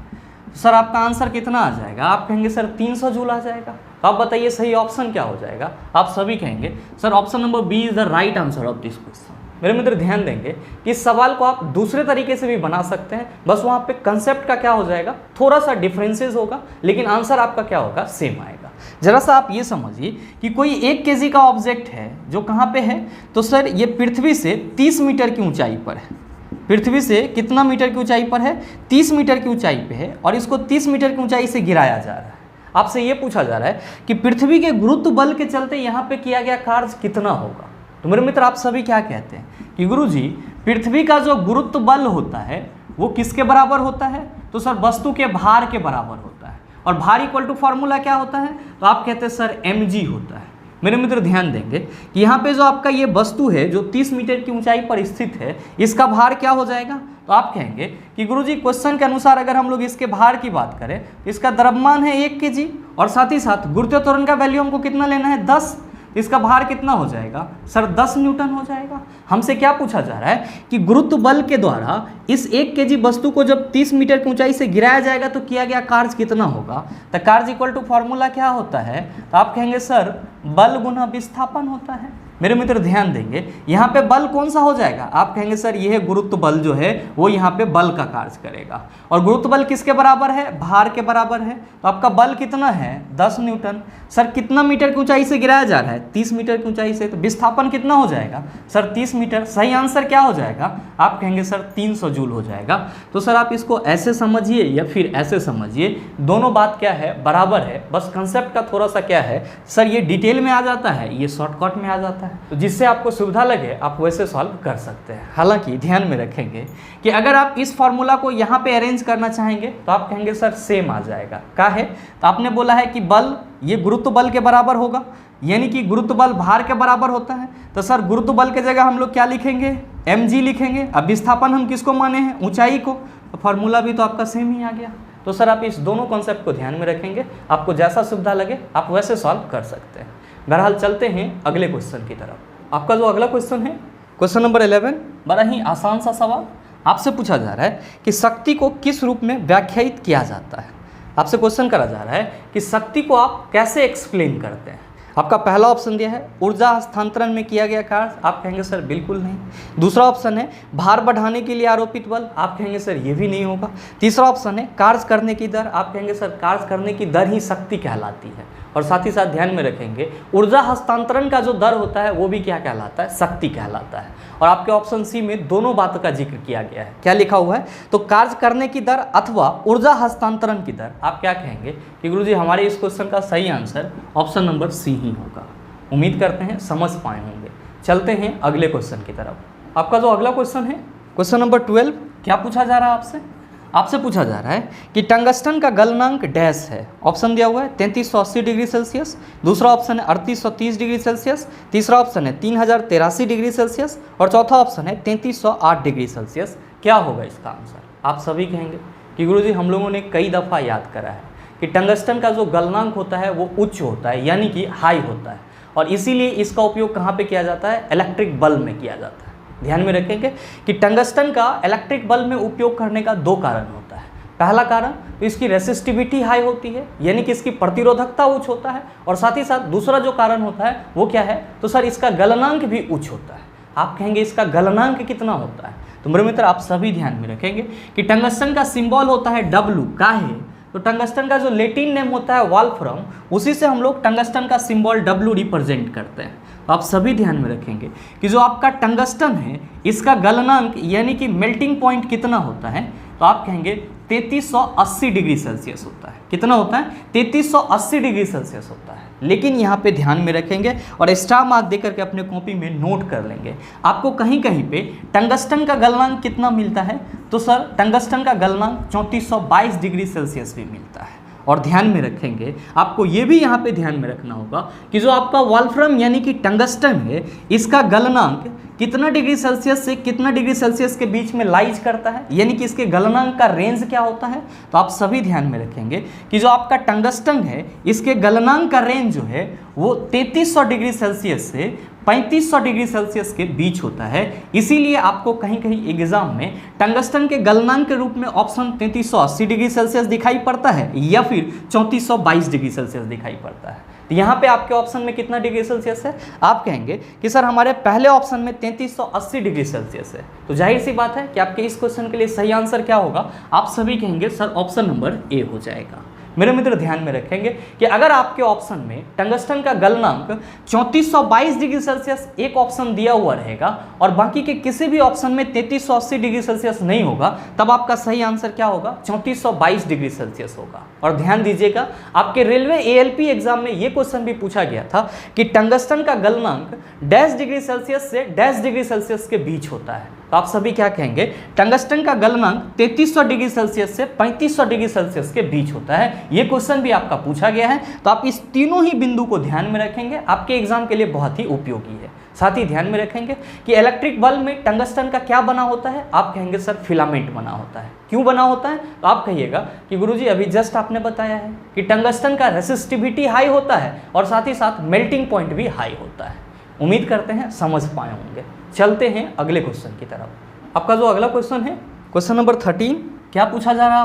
सर आपका आंसर कितना आ जाएगा? आप कहेंगे सर 300 जूल आ जाएगा। तो आप बताइए सही ऑप्शन क्या हो जाएगा? आप सभी कहेंगे sir option number B is the right answer of this question. मेरे मित्र ध्यान देंगे कि इस सवाल को आप दूसरे तरीके से भी बना सकते हैं, बस वहाँ पे कंसेप्ट का क्या हो जाएगा, थोड़ा सा डिफरेंसेस होगा, लेकिन आंसर आपका क्या होगा, सेम आएगा। जरा सा आप ये समझिए कि कोई 1 केजी का ऑब्जेक्ट है जो कहाँ पे है, तो सर ये पृथ्वी से 30 मीटर की ऊंचाई पर है। पृथ्वी से कितना मीटर की ऊंचाई पर है? 30 मीटर की ऊंचाई पे है, और इसको 30 मीटर की ऊंचाई से गिराया जा रहा है। आपसे ये पूछा जा रहा है कि पृथ्वी के गुरुत्व बल के चलते यहाँ पे किया गया कार्य कितना होगा। तो मेरे मित्र आप सभी क्या कहते हैं कि गुरुजी पृथ्वी का जो गुरुत्व बल होता है वो किसके बराबर होता है? तो सर वस्तु के भार के बराबर होता है, और भार इक्वल टू फॉर्मूला क्या होता है? तो आप कहते हैं सर mg होता है। मेरे मित्र ध्यान देंगे कि यहाँ पे जो आपका ये वस्तु है जो 30 मीटर की ऊंचाई पर स्थित है, इसका भार क्या हो जाएगा? तो आप कहेंगे कि गुरुजी क्वेश्चन के अनुसार अगर हम लोग इसके भार की बात करें, इसका द्रव्यमान है 1 kg, और साथ ही साथ गुरुत्व त्वरण का वैल्यू हमको कितना लेना है? 10। इसका भार कितना हो जाएगा? सर 10 न्यूटन हो जाएगा। हमसे क्या पूछा जा रहा है कि गुरुत्व बल के द्वारा इस 1 केजी वस्तु को जब 30 मीटर की ऊंचाई से गिराया जाएगा तो किया गया कार्य कितना होगा? तो कार्य इक्वल टू फॉर्मूला क्या होता है? तो आप कहेंगे सर बल गुना विस्थापन होता है। मेरे मित्र ध्यान देंगे यहाँ पे बल कौन सा हो जाएगा? आप कहेंगे सर यह गुरुत्व बल जो है वो यहाँ पे बल का कार्य करेगा, और गुरुत्व बल किसके बराबर है? भार के बराबर है। तो आपका बल कितना है? 10 न्यूटन। सर कितना मीटर की ऊंचाई से गिराया जा रहा है? 30 मीटर की ऊंचाई से। तो विस्थापन कितना हो जाएगा? Sir 30 metre. सही आंसर क्या हो जाएगा? आप कहेंगे सर 300 जूल हो जाएगा। तो सर आप इसको ऐसे समझिए या फिर ऐसे समझिए, दोनों बात क्या है, बराबर है, बस कंसेप्ट का थोड़ा सा क्या है सर, ये डिटेल में आ जाता है, ये शॉर्टकट में आ जाता है। तो जिससे आपको सुविधा लगे आप वैसे सॉल्व कर सकते हैं। हालांकि ध्यान में रखेंगे कि अगर आप इस फॉर्मूला को यहाँ पे अरेंज करना चाहेंगे तो आप कहेंगे सर सेम आ जाएगा। क्या है? तो आपने बोला है कि बल ये गुरुत्व बल के बराबर होगा, यानी कि गुरुत्व बल भार के बराबर होता है। तो सर गुरुत्व बल के जगह हम लोग क्या लिखेंगे? mg लिखेंगे। अब विस्थापन हम किसको माने हैं? ऊंचाई को। तो फॉर्मूला भी तो आपका सेम ही आ गया। तो सर आप इस दोनों कॉन्सेप्ट को ध्यान में रखेंगे, आपको जैसा सुविधा लगे आप वैसे सॉल्व कर सकते हैं। बहरहाल चलते हैं अगले क्वेश्चन की तरफ। आपका जो अगला क्वेश्चन है क्वेश्चन नंबर 11, बड़ा ही आसान सा सवाल। आपसे पूछा जा रहा है कि शक्ति को किस रूप में व्याख्यायित किया जाता है। आपसे क्वेश्चन करा जा रहा है कि शक्ति को आप कैसे एक्सप्लेन करते हैं। आपका पहला ऑप्शन दिया है ऊर्जा हस्तांतरण में किया गया कार्य। आप कहेंगे सर बिल्कुल नहीं। दूसरा ऑप्शन है भार बढ़ाने के लिए आरोपित बल। आप कहेंगे सर ये भी नहीं होगा। तीसरा ऑप्शन है कार्य करने की दर। आप कहेंगे सर कार्य करने की दर ही शक्ति कहलाती है। और साथ ही साथ ध्यान में रखेंगे ऊर्जा हस्तांतरण का जो दर होता है वो भी क्या कहलाता है? शक्ति कहलाता है। और आपके ऑप्शन सी में दोनों बातों का जिक्र किया गया है। क्या लिखा हुआ है? तो कार्य करने की दर अथवा ऊर्जा हस्तांतरण की दर। आप क्या कहेंगे कि गुरुजी हमारे इस क्वेश्चन का सही आंसर ऑप्शन नंबर सी ही होगा। उम्मीद करते हैं समझ पाए होंगे। चलते हैं अगले क्वेश्चन की तरफ। आपका जो अगला क्वेश्चन है क्वेश्चन नंबर 12, क्या पूछा जा रहा है आपसे? आपसे पूछा जा रहा है कि टंगस्टन का गलनांक डैश है। ऑप्शन दिया हुआ है 3380 डिग्री सेल्सियस, दूसरा ऑप्शन है 3830 डिग्री सेल्सियस, तीसरा ऑप्शन है 3083 डिग्री सेल्सियस, और चौथा ऑप्शन है 3308 डिग्री सेल्सियस। क्या होगा इसका आंसर? आप सभी कहेंगे कि गुरुजी हम लोगों ने कई दफ़ा याद करा है कि टंगस्टन का जो गलनांक होता है वो उच्च होता है, यानी कि हाई होता है, और इसीलिए इसका उपयोग कहाँ पे किया जाता है? इलेक्ट्रिक बल्ब में किया जाता है। ध्यान में रखेंगे कि टंगस्टन का इलेक्ट्रिक बल्ब में उपयोग करने का दो कारण होता है। पहला कारण तो इसकी रेसिस्टिविटी हाई होती है, यानी कि इसकी प्रतिरोधकता उच्च होता है, और साथ ही साथ दूसरा जो कारण होता है वो क्या है? तो सर इसका गलनांक भी उच्च होता है। आप कहेंगे इसका गलनांक कितना होता है? तो मेरे मित्र आप सभी ध्यान में रखेंगे कि टंगस्टन का सिंबल होता है W। का है? तो टंगस्टन का जो लैटिन नेम होता है वॉल्फ्रम, उसी से हम लोग टंगस्टन का सिंबल W रिप्रेजेंट करते हैं। तो आप सभी ध्यान में रखेंगे कि जो आपका टंगस्टन है इसका गलनांक यानी कि मेल्टिंग पॉइंट कितना होता है? तो आप कहेंगे 3380 डिग्री सेल्सियस होता है। कितना होता है? 3380 डिग्री सेल्सियस होता है। लेकिन यहाँ पे ध्यान में रखेंगे और स्टार मार्क देकर के अपने कॉपी में नोट कर लेंगे। आपको कहीं कहीं पे टंगस्टन का गलनांक कितना मिलता है? तो सर टंगस्टन का गलनांक 3422 डिग्री सेल्सियस भी मिलता है। और ध्यान में रखेंगे, आपको ये भी यहाँ पे ध्यान में रखना होगा कि जो आपका वॉल्फ्रम यानी कि टंगस्टन है, इसका गलनांक कितना डिग्री सेल्सियस से कितना डिग्री सेल्सियस के बीच में लाइज करता है, यानी कि इसके गलनांक का रेंज क्या होता है। तो आप सभी ध्यान में रखेंगे कि जो आपका टंगस्टन है इसके गलनांक का रेंज जो है वो 3300 डिग्री सेल्सियस से 3500 डिग्री सेल्सियस के बीच होता है। इसीलिए आपको कहीं कहीं एग्जाम में टंगस्टन के गलनांक के रूप में ऑप्शन 3380 डिग्री सेल्सियस दिखाई पड़ता है या फिर 3422 डिग्री सेल्सियस दिखाई पड़ता है। तो यहाँ पे आपके ऑप्शन में कितना डिग्री सेल्सियस है, आप कहेंगे कि सर हमारे पहले ऑप्शन में 3380 डिग्री सेल्सियस है। तो जाहिर सी बात है कि आपके इस क्वेश्चन के लिए सही आंसर क्या होगा, आप सभी कहेंगे सर ऑप्शन नंबर ए हो जाएगा। मेरे मित्र ध्यान में रखेंगे कि अगर आपके ऑप्शन में टंगस्टन का गलनांक 3422 डिग्री सेल्सियस एक ऑप्शन दिया हुआ रहेगा और बाकी के किसी भी ऑप्शन में 3380 डिग्री सेल्सियस नहीं होगा, तब आपका सही आंसर क्या होगा, 3422 डिग्री सेल्सियस होगा। और ध्यान दीजिएगा आपके रेलवे एएलपी एग्जाम में यह क्वेश्चन भी पूछा गया था कि टंगस्टन का गलनांक डैश डिग्री सेल्सियस से डैश डिग्री सेल्सियस के बीच होता है। तो आप सभी क्या कहेंगे, टंगस्टन का गलनांक 3300 डिग्री सेल्सियस से 3500 डिग्री सेल्सियस के बीच होता है। ये क्वेश्चन भी आपका पूछा गया है। तो आप इस तीनों ही बिंदु को ध्यान में रखेंगे, आपके एग्जाम के लिए बहुत ही उपयोगी है। साथ ही ध्यान में रखेंगे कि इलेक्ट्रिक बल्ब में टंगस्टन का क्या बना होता है, आप कहेंगे सर फिलामेंट बना होता है। क्यों बना होता है, तो आप कहिएगा कि गुरुजी अभी जस्ट आपने बताया है कि टंगस्टन का रेसिस्टिविटी हाई होता है और साथ ही साथ मेल्टिंग पॉइंट भी हाई होता है। उम्मीद करते हैं समझ पाए होंगे। चलते हैं अगले क्वेश्चन की तरफ। आपका जो अगला क्वेश्चन है, क्वेश्चन नंबर 13, क्या पूछा जा रहा है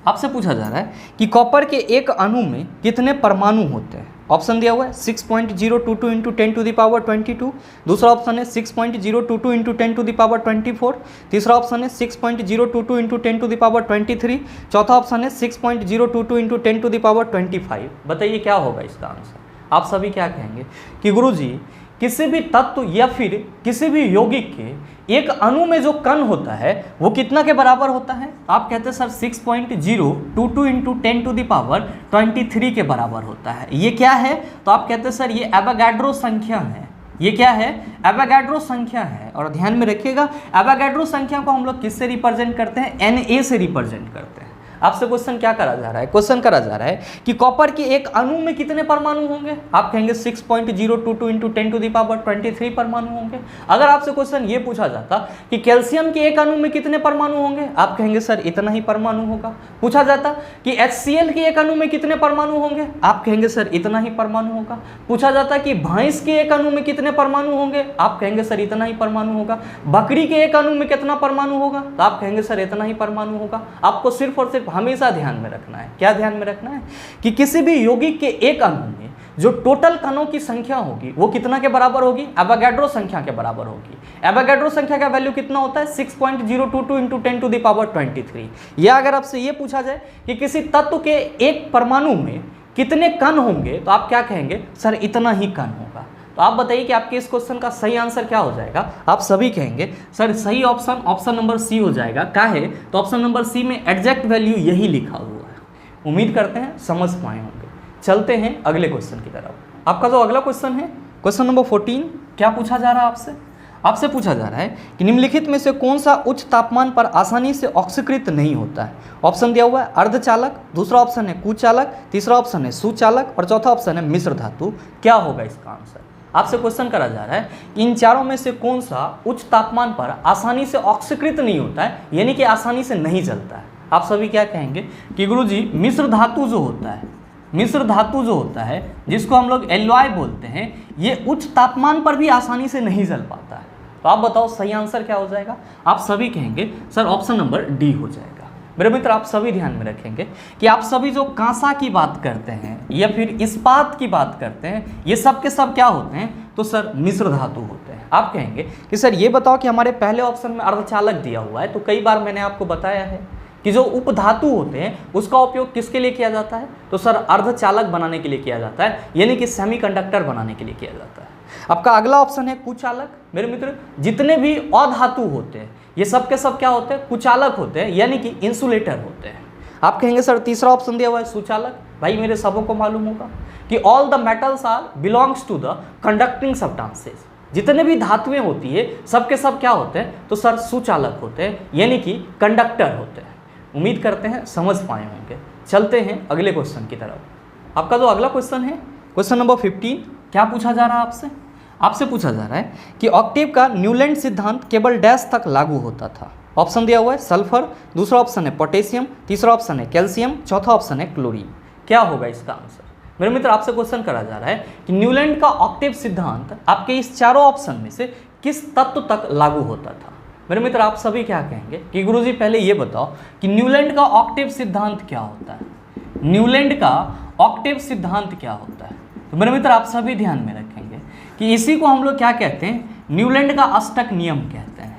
आपसे पूछा जा रहा है कि कॉपर के एक अणु में कितने परमाणु होते हैं। ऑप्शन दिया हुआ है 6.022 इंटू 10 टू द पावर 22, दूसरा ऑप्शन है 6.022 इंटू 10 टू द पावर 24, तीसरा ऑप्शन है 6.022 इंटू 10 टू द पावर 23, चौथा ऑप्शन है 6.022 इंटू 10 टू द पावर 25। बताइए क्या होगा इसका आंसर। आप सभी क्या कहेंगे कि गुरुजी किसी भी तत्व या फिर किसी भी यौगिक के एक अणु में जो कण होता है वो कितना के बराबर होता है। आप कहते हैं sir 6.022 into 10 to the power 23 के बराबर होता है। ये क्या है, तो आप कहते हैं सर ये एवोगाड्रो संख्या है। ये क्या है, एवोगाड्रो संख्या है। और ध्यान में रखिएगा एवोगाड्रो संख्या को हम लोग किससे रिप्रेजेंट करते हैं, Na से रिप्रेजेंट करते हैं। आपसे क्वेश्चन क्या करा जा रहा है, क्वेश्चन करा जा रहा है कि कॉपर के एक अणु में कितने परमाणु होंगे। आप कहेंगे 6.022 इंटू 10 टू द पावर 23 परमाणु होंगे। अगर आपसे क्वेश्चन ये पूछा जाता कि कैल्शियम के एक अणु में कितने परमाणु होंगे, आप कहेंगे सर इतना ही परमाणु होगा। पूछा जाता कि HCl के एक अणु में कितने परमाणु होंगे, आप कहेंगे सर इतना ही परमाणु होगा। पूछा जाता कि भैंस के एक अणु में कितने परमाणु होंगे, आप कहेंगे सर इतना ही परमाणु होगा। बकरी के एक अणु में कितना परमाणु होगा, तो आप कहेंगे सर इतना ही परमाणु होगा। आपको सिर्फ और सिर्फ हमेशा ध्यान में रखना है, क्या ध्यान में रखना है कि किसी भी यौगिक के एक अणु में जो टोटल कणों की संख्या होगी वो कितना के बराबर होगी, एवोगाड्रो संख्या के बराबर होगी। एवोगाड्रो संख्या का वैल्यू कितना होता है 6.022 इंटू 10 टू द पावर 23। या अगर आपसे ये पूछा जाए कि किसी तत्व के एक परमाणु में कितने कण होंगे, तो आप क्या कहेंगे सर इतना ही कण होगा। तो आप बताइए कि आपके इस क्वेश्चन का सही आंसर क्या हो जाएगा। आप सभी कहेंगे सर सही ऑप्शन नंबर सी हो जाएगा। क्या है, तो ऑप्शन नंबर सी में एग्जैक्ट वैल्यू यही लिखा हुआ है। उम्मीद करते हैं समझ पाए होंगे। चलते हैं अगले क्वेश्चन की तरफ। आपका जो अगला क्वेश्चन है, क्वेश्चन नंबर 14, क्या पूछा जा रहा है आपसे पूछा जा रहा है कि निम्नलिखित में से कौन सा उच्च तापमान पर आसानी से ऑक्सीकृत नहीं होता है। ऑप्शन दिया हुआ है अर्धचालक, दूसरा ऑप्शन है कुचालक, तीसरा ऑप्शन है सुचालक और चौथा ऑप्शन है मिश्र धातु। क्या होगा इसका आंसर। आपसे क्वेश्चन करा जा रहा है कि इन चारों में से कौन सा उच्च तापमान पर आसानी से ऑक्सीकृत नहीं होता है, यानी कि आसानी से नहीं जलता है। आप सभी क्या कहेंगे कि गुरुजी मिश्र धातु जो होता है, मिश्र धातु जो होता है जिसको हम लोग एलॉय बोलते हैं, ये उच्च तापमान पर भी आसानी से नहीं जल पाता है। तो आप बताओ सही आंसर क्या हो जाएगा। आप सभी कहेंगे सर ऑप्शन नंबर डी हो जाएगा। मेरे मित्र आप सभी ध्यान में रखेंगे कि आप सभी जो कांसा की बात करते हैं या फिर इस्पात की बात करते हैं, ये सब के सब क्या होते हैं, तो सर मिश्र धातु होते हैं। आप कहेंगे कि सर ये बताओ कि हमारे पहले ऑप्शन में अर्धचालक दिया हुआ है, तो कई बार मैंने आपको बताया है कि जो उपधातु होते हैं उसका उपयोग किसके लिए किया जाता है, तो सर अर्धचालक बनाने के लिए किया जाता है, यानी कि सेमीकंडक्टर बनाने के लिए किया जाता है। आपका अगला ऑप्शन है कुचालक। मेरे मित्र जितने भी अधातु होते हैं ये सब के सब क्या होते हैं, कुचालक होते हैं, यानी कि इंसुलेटर होते हैं। आप कहेंगे सर तीसरा ऑप्शन दिया हुआ है सुचालक। भाई मेरे सबों को मालूम होगा कि all the metals are belongs to the conducting substances. जितने भी धातुएं होती है सब के सब क्या होते हैं, तो सर सुचालक होते हैं, यानी कि कंडक्टर होते हैं। उम्मीद करते हैं समझ पाए होंगे। चलते हैं अगले क्वेश्चन की तरफ। आपका जो अगला क्वेश्चन है, क्वेश्चन नंबर 15, क्या पूछा जा रहा है आपसे। आपसे पूछा जा रहा है कि ऑक्टेव का न्यूलैंड सिद्धांत केवल डैश तक लागू होता था। ऑप्शन दिया हुआ है सल्फर, दूसरा ऑप्शन है पोटेशियम, तीसरा ऑप्शन है कैल्शियम, चौथा ऑप्शन है क्लोरीन। क्या होगा इसका आंसर? मेरे मित्र आपसे क्वेश्चन करा जा रहा है कि न्यूलैंड का ऑक्टेव सिद्धांत आपके इस चारों ऑप्शन में से किस तत्व तक लागू होता था? मेरे मित्र आप सभी क्या कहेंगे कि गुरुजी पहले ये बताओ कि न्यूलैंड का ऑक्टेव सिद्धांत क्या होता है? न्यूलैंड का ऑक्टेव सिद्धांत क्या होता है? तो मेरे मित्र आप सभी ध्यान में रखेंगे कि इसी को हम लोग क्या कहते हैं, न्यूलैंड का अष्टक नियम कहते हैं।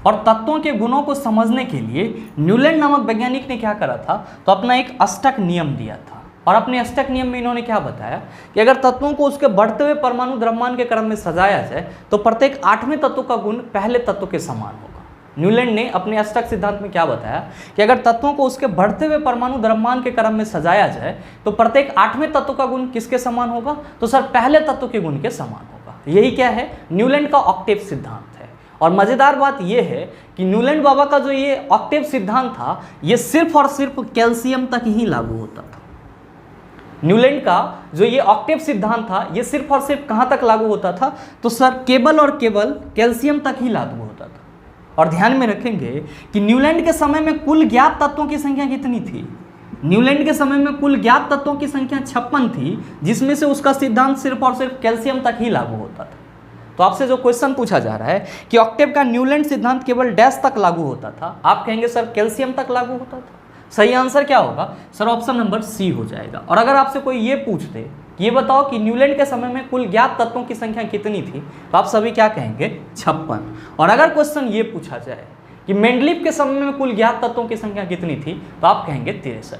और तत्वों के गुणों को समझने के लिए न्यूलैंड नामक वैज्ञानिक ने क्या करा था, तो अपना एक अष्टक नियम दिया था। और अपने अष्टक नियम में इन्होंने क्या बताया कि अगर तत्वों को उसके बढ़ते हुए परमाणु द्रव्यमान के क्रम में सजाया जाए तो प्रत्येक 8वें तत्व का गुण पहले तत्व के समान होगा। न्यूलैंड ने अपने अष्टक सिद्धांत में क्या बताया कि अगर तत्वों को उसके बढ़ते हुए परमाणु द्रव्यमान के क्रम में सजाया जाए तो प्रत्येक 8वें तत्व का गुण किसके समान होगा, तो सर पहले तत्व के गुण के समान होगा। यही क्या है, न्यूलैंड का ऑक्टेव सिद्धांत है। और मजेदार बात यह है कि न्यूलैंड बाबा का जो ये ऑक्टेव सिद्धांत था ये सिर्फ और सिर्फ कैल्शियम तक ही लागू होता था। न्यूलैंड का जो ये ऑक्टेव सिद्धांत था ये सिर्फ और सिर्फ कहां तक लागू होता था, तो सर केवल और केवल कैल्शियम तक ही लागू होता था। और ध्यान में रखेंगे कि न्यूलैंड के समय में कुल ज्ञात तत्वों की संख्या कितनी थी? न्यूलैंड के समय में कुल ज्ञात तत्वों की संख्या 56 थी, जिसमें से उसका सिद्धांत सिर्फ और सिर्फ कैल्शियम तक ही लागू होता था। तो आपसे जो क्वेश्चन पूछा जा रहा है कि ऑक्टेव का न्यूलैंड सिद्धांत केवल डैश तक लागू होता था, आप कहेंगे सर कैल्शियम तक लागू होता था। सही आंसर क्या होगा सर? ऑप्शन नंबर सी हो जाएगा। और अगर आपसे कोई ये पूछ दे कि ये बताओ कि न्यूलैंड के समय में कुल ज्ञात तत्वों की संख्या कितनी थी, तो आप सभी क्या कहेंगे? 56। और अगर क्वेश्चन ये पूछा जाए कि मेंडलीव के समय में कुल ज्ञात तत्वों की संख्या कितनी थी, तो आप कहेंगे 63।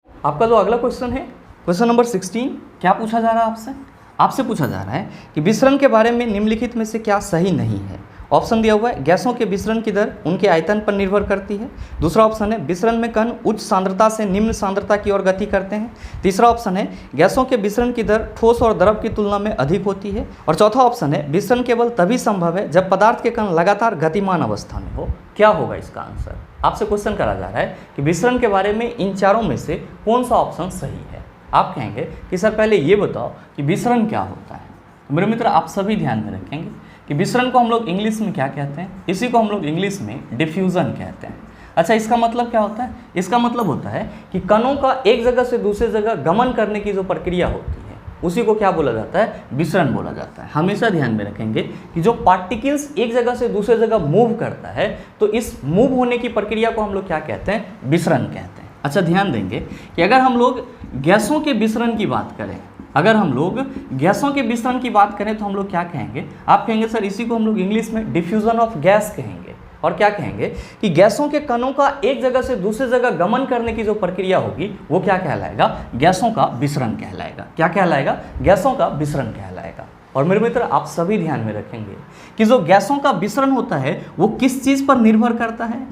आपका जो अगला क्वेश्चन है क्वेश्चन नंबर 16, क्या पूछा जा रहा है आपसे? आपसे पूछा जा रहा है कि विसरण के बारे में निम्नलिखित में से क्या सही नहीं है? ऑप्शन दिया हुआ है गैसों के विसरण की दर उनके आयतन पर निर्भर करती है। दूसरा ऑप्शन है विसरण में कण उच्च सांद्रता से निम्न सांद्रता की ओर गति करते हैं। तीसरा ऑप्शन है गैसों के विसरण की दर ठोस और द्रव की तुलना में अधिक होती है। और चौथा ऑप्शन है विसरण केवल तभी संभव है जब पदार्थ के कण लगातार गतिमान अवस्था में हो। क्या होगा इसका आंसर? आपसे क्वेश्चन करा जा रहा है कि विसरण के बारे में इन चारों में से कौन सा ऑप्शन सही है? आप कहेंगे कि सर पहले ये बताओ कि विसरण क्या होता है। मेरे मित्र आप सभी ध्यान में रखेंगे कि विसरण को हम लोग इंग्लिश में क्या कहते हैं? इसी को हम लोग इंग्लिश में डिफ्यूजन कहते हैं। अच्छा, इसका मतलब क्या होता है? इसका मतलब होता है कि कणों का एक जगह से दूसरी जगह गमन करने की जो प्रक्रिया होती है उसी को क्या बोला जाता है? विसरण बोला जाता है। हमेशा ध्यान में रखेंगे कि जो पार्टिकल्स एक जगह से दूसरी जगह मूव करता है तो इस मूव होने की प्रक्रिया को हम लोग क्या कहते हैं? विसरण कहते हैं। अच्छा, ध्यान देंगे कि अगर हम लोग गैसों के विसरण की बात करें, अगर हम लोग गैसों के विसरण की बात करें तो हम लोग क्या कहेंगे? आप कहेंगे सर इसी को हम लोग इंग्लिश में डिफ्यूजन ऑफ गैस कहेंगे। और क्या कहेंगे कि गैसों के कणों का एक जगह से दूसरी जगह गमन करने की जो प्रक्रिया होगी वो क्या कहलाएगा? गैसों का विसरण कहलाएगा। क्या कहलाएगा? गैसों का विसरण कहलाएगा। और मेरे मित्र आप सभी ध्यान में रखेंगे कि जो गैसों का विसरण होता है वो किस चीज़ पर निर्भर करता है,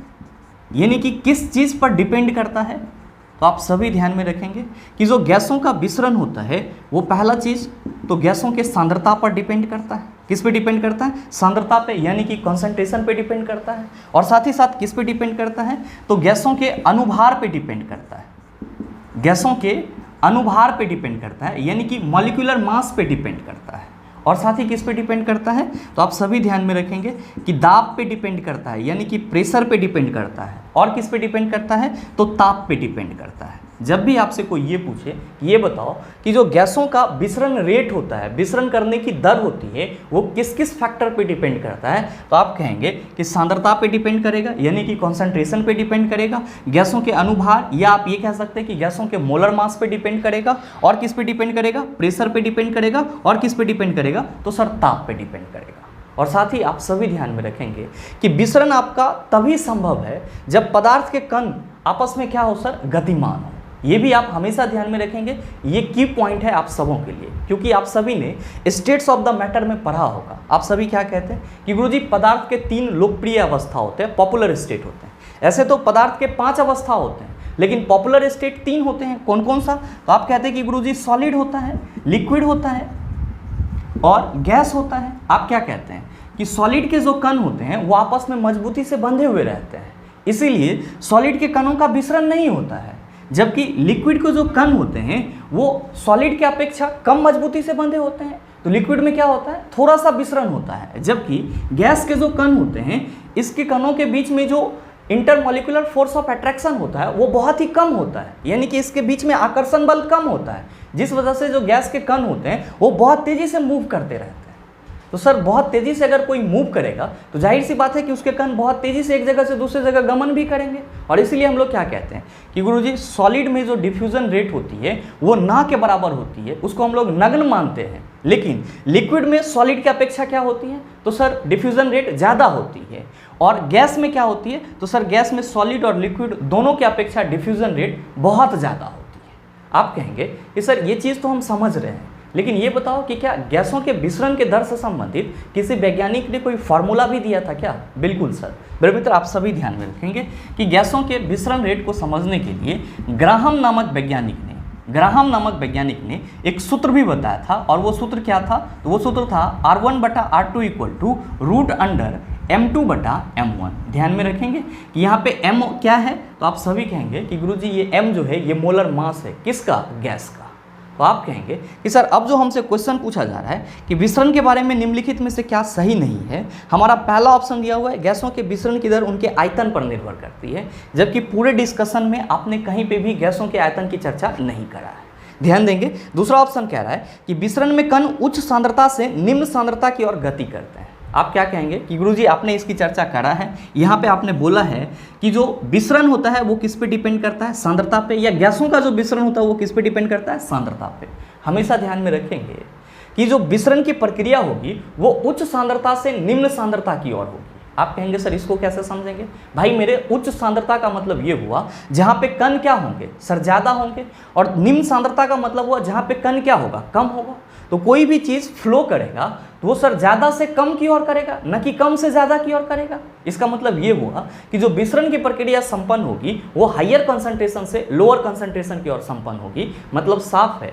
यानी कि किस चीज़ पर डिपेंड करता है? तो आप सभी ध्यान में रखेंगे कि जो गैसों का विसरण होता है वो पहला चीज़ तो गैसों के सांद्रता पर डिपेंड करता है। किस पे डिपेंड करता है? सांद्रता पे, यानी कि कॉन्सेंट्रेशन पे डिपेंड करता है। और साथ ही साथ किस पे डिपेंड करता है? तो गैसों के अनुभार पे डिपेंड करता है। गैसों के अनुभार पे डिपेंड करता है, यानी कि मॉलिक्यूलर मास पे डिपेंड करता है। और साथ ही किस पे डिपेंड करता है? तो आप सभी ध्यान में रखेंगे कि दाब पे डिपेंड करता है, यानी कि प्रेशर पे डिपेंड करता है। और किस पे डिपेंड करता है? तो ताप पे डिपेंड करता है। जब भी आपसे कोई ये पूछे ये बताओ कि जो गैसों का विसरण रेट होता है, विसरण करने की दर होती है, वो किस किस फैक्टर पे डिपेंड करता है? तो आप कहेंगे कि सांद्रता पे डिपेंड करेगा, यानी कि कॉन्सेंट्रेशन पे डिपेंड करेगा, गैसों के अनुभार, या आप ये कह सकते हैं कि गैसों के मोलर मास पे डिपेंड करेगा। और किस पे डिपेंड करेगा? प्रेशर पे डिपेंड करेगा। और किस पे डिपेंड करेगा? तो सर ताप पे डिपेंड करेगा। और साथ ही आप सभी ध्यान में रखेंगे कि विसरण आपका तभी संभव है जब पदार्थ के कण आपस में क्या हो सर? गतिमान हो। ये भी आप हमेशा ध्यान में रखेंगे, ये की पॉइंट है आप सबों के लिए, क्योंकि आप सभी ने स्टेट्स ऑफ द मैटर में पढ़ा होगा। आप सभी क्या कहते हैं कि गुरुजी पदार्थ के 3 लोकप्रिय अवस्था होते हैं, पॉपुलर स्टेट होते हैं। ऐसे तो पदार्थ के 5 अवस्था होते हैं, लेकिन पॉपुलर स्टेट 3 होते हैं। कौन कौन सा? तो आप कहते हैं कि गुरुजी सॉलिड होता है, लिक्विड होता है और गैस होता है। आप क्या कहते हैं कि सॉलिड के जो कण होते हैं वो आपस में मजबूती से बंधे हुए रहते हैं, इसीलिए सॉलिड के कणों का विसरण नहीं होता है। जबकि लिक्विड के जो कण होते हैं वो सॉलिड की अपेक्षा कम मजबूती से बंधे होते हैं। तो लिक्विड में क्या होता है, थोड़ा सा विसरण होता है, जबकि गैस के जो कण होते हैं इसके कणों के बीच में जो इंटरमॉलिक्यूलर फोर्स ऑफ अट्रैक्शन होता है वो बहुत ही कम होता है, यानी कि इसके बीच में आकर्षण बल कम होता है, जिस वजह से जो गैस के कण होते हैं वो बहुत तेजी से मूव करते रहते हैं। तो सर बहुत तेजी से अगर कोई मूव करेगा तो जाहिर सी बात है कि उसके कण बहुत तेजी से एक जगह से दूसरी जगह गमन भी करेंगे, और इसीलिए हम लोग क्या कहते हैं कि गुरुजी सॉलिड में जो डिफ्यूजन रेट होती है वो ना के बराबर होती है, उसको हम लोग नगण्य मानते हैं। लेकिन लिक्विड में सॉलिड की अपेक्षा क्या होती है, तो सर डिफ्यूजन रेट ज़्यादा होती है। और गैस में क्या होती है, तो सर गैस में सॉलिड और लिक्विड दोनों की अपेक्षा डिफ्यूजन रेट बहुत ज़्यादा होती है। आप कहेंगे कि सर ये चीज़ तो हम समझ रहे हैं, लेकिन ये बताओ कि क्या गैसों के विसरण के दर से संबंधित किसी वैज्ञानिक ने कोई फार्मूला भी दिया था क्या? बिल्कुल सर। मेरे मित्र आप सभी ध्यान में रखेंगे कि गैसों के विसरण रेट को समझने के लिए ग्राहम नामक वैज्ञानिक ने एक सूत्र भी बताया था, और वो सूत्र क्या था, तो वो सूत्र था R1/R2 equal to root under M2/M1। ध्यान में रखेंगे कि यहाँ पे M क्या है, तो आप सभी कहेंगे कि गुरुजी ये M जो है ये मोलर मास है, किसका? गैस का। तो आप कहेंगे कि सर अब जो हमसे क्वेश्चन पूछा जा रहा है कि विसरण के बारे में निम्नलिखित में से क्या सही नहीं है। हमारा पहला ऑप्शन दिया हुआ है गैसों के विसरण की दर उनके आयतन पर निर्भर करती है, जबकि पूरे डिस्कशन में आपने कहीं पे भी गैसों के आयतन की चर्चा नहीं करा है। ध्यान देंगे दूसरा ऑप्शन कह रहा है कि विसरण में कण उच्च सांद्रता से निम्न सांद्रता की ओर गति करते हैं। आप क्या कहेंगे कि गुरुजी आपने इसकी चर्चा करा है, यहाँ पे आपने बोला है कि जो विसरण होता है वो किस पे डिपेंड करता है? सांद्रता पे। या गैसों का जो विसरण होता है वो किस पे डिपेंड करता है? सांद्रता पे। हमेशा ध्यान में रखेंगे कि जो विसरण की प्रक्रिया होगी वो उच्च सांद्रता से निम्न सांद्रता की ओर होगी। आप कहेंगे सर इसको कैसे समझेंगे? भाई मेरे उच्च सांद्रता का मतलब ये हुआ जहाँ पे कण क्या होंगे सर? ज़्यादा होंगे। और निम्न सांद्रता का मतलब हुआ जहाँ पे कण क्या होगा? कम होगा। तो कोई भी चीज़ फ्लो करेगा तो वो सर ज़्यादा से कम की ओर करेगा, न कि कम से ज़्यादा की ओर करेगा। इसका मतलब ये हुआ कि जो विसरण की प्रक्रिया संपन्न होगी वो हायर कंसंट्रेशन से लोअर कंसंट्रेशन की ओर संपन्न होगी। मतलब साफ है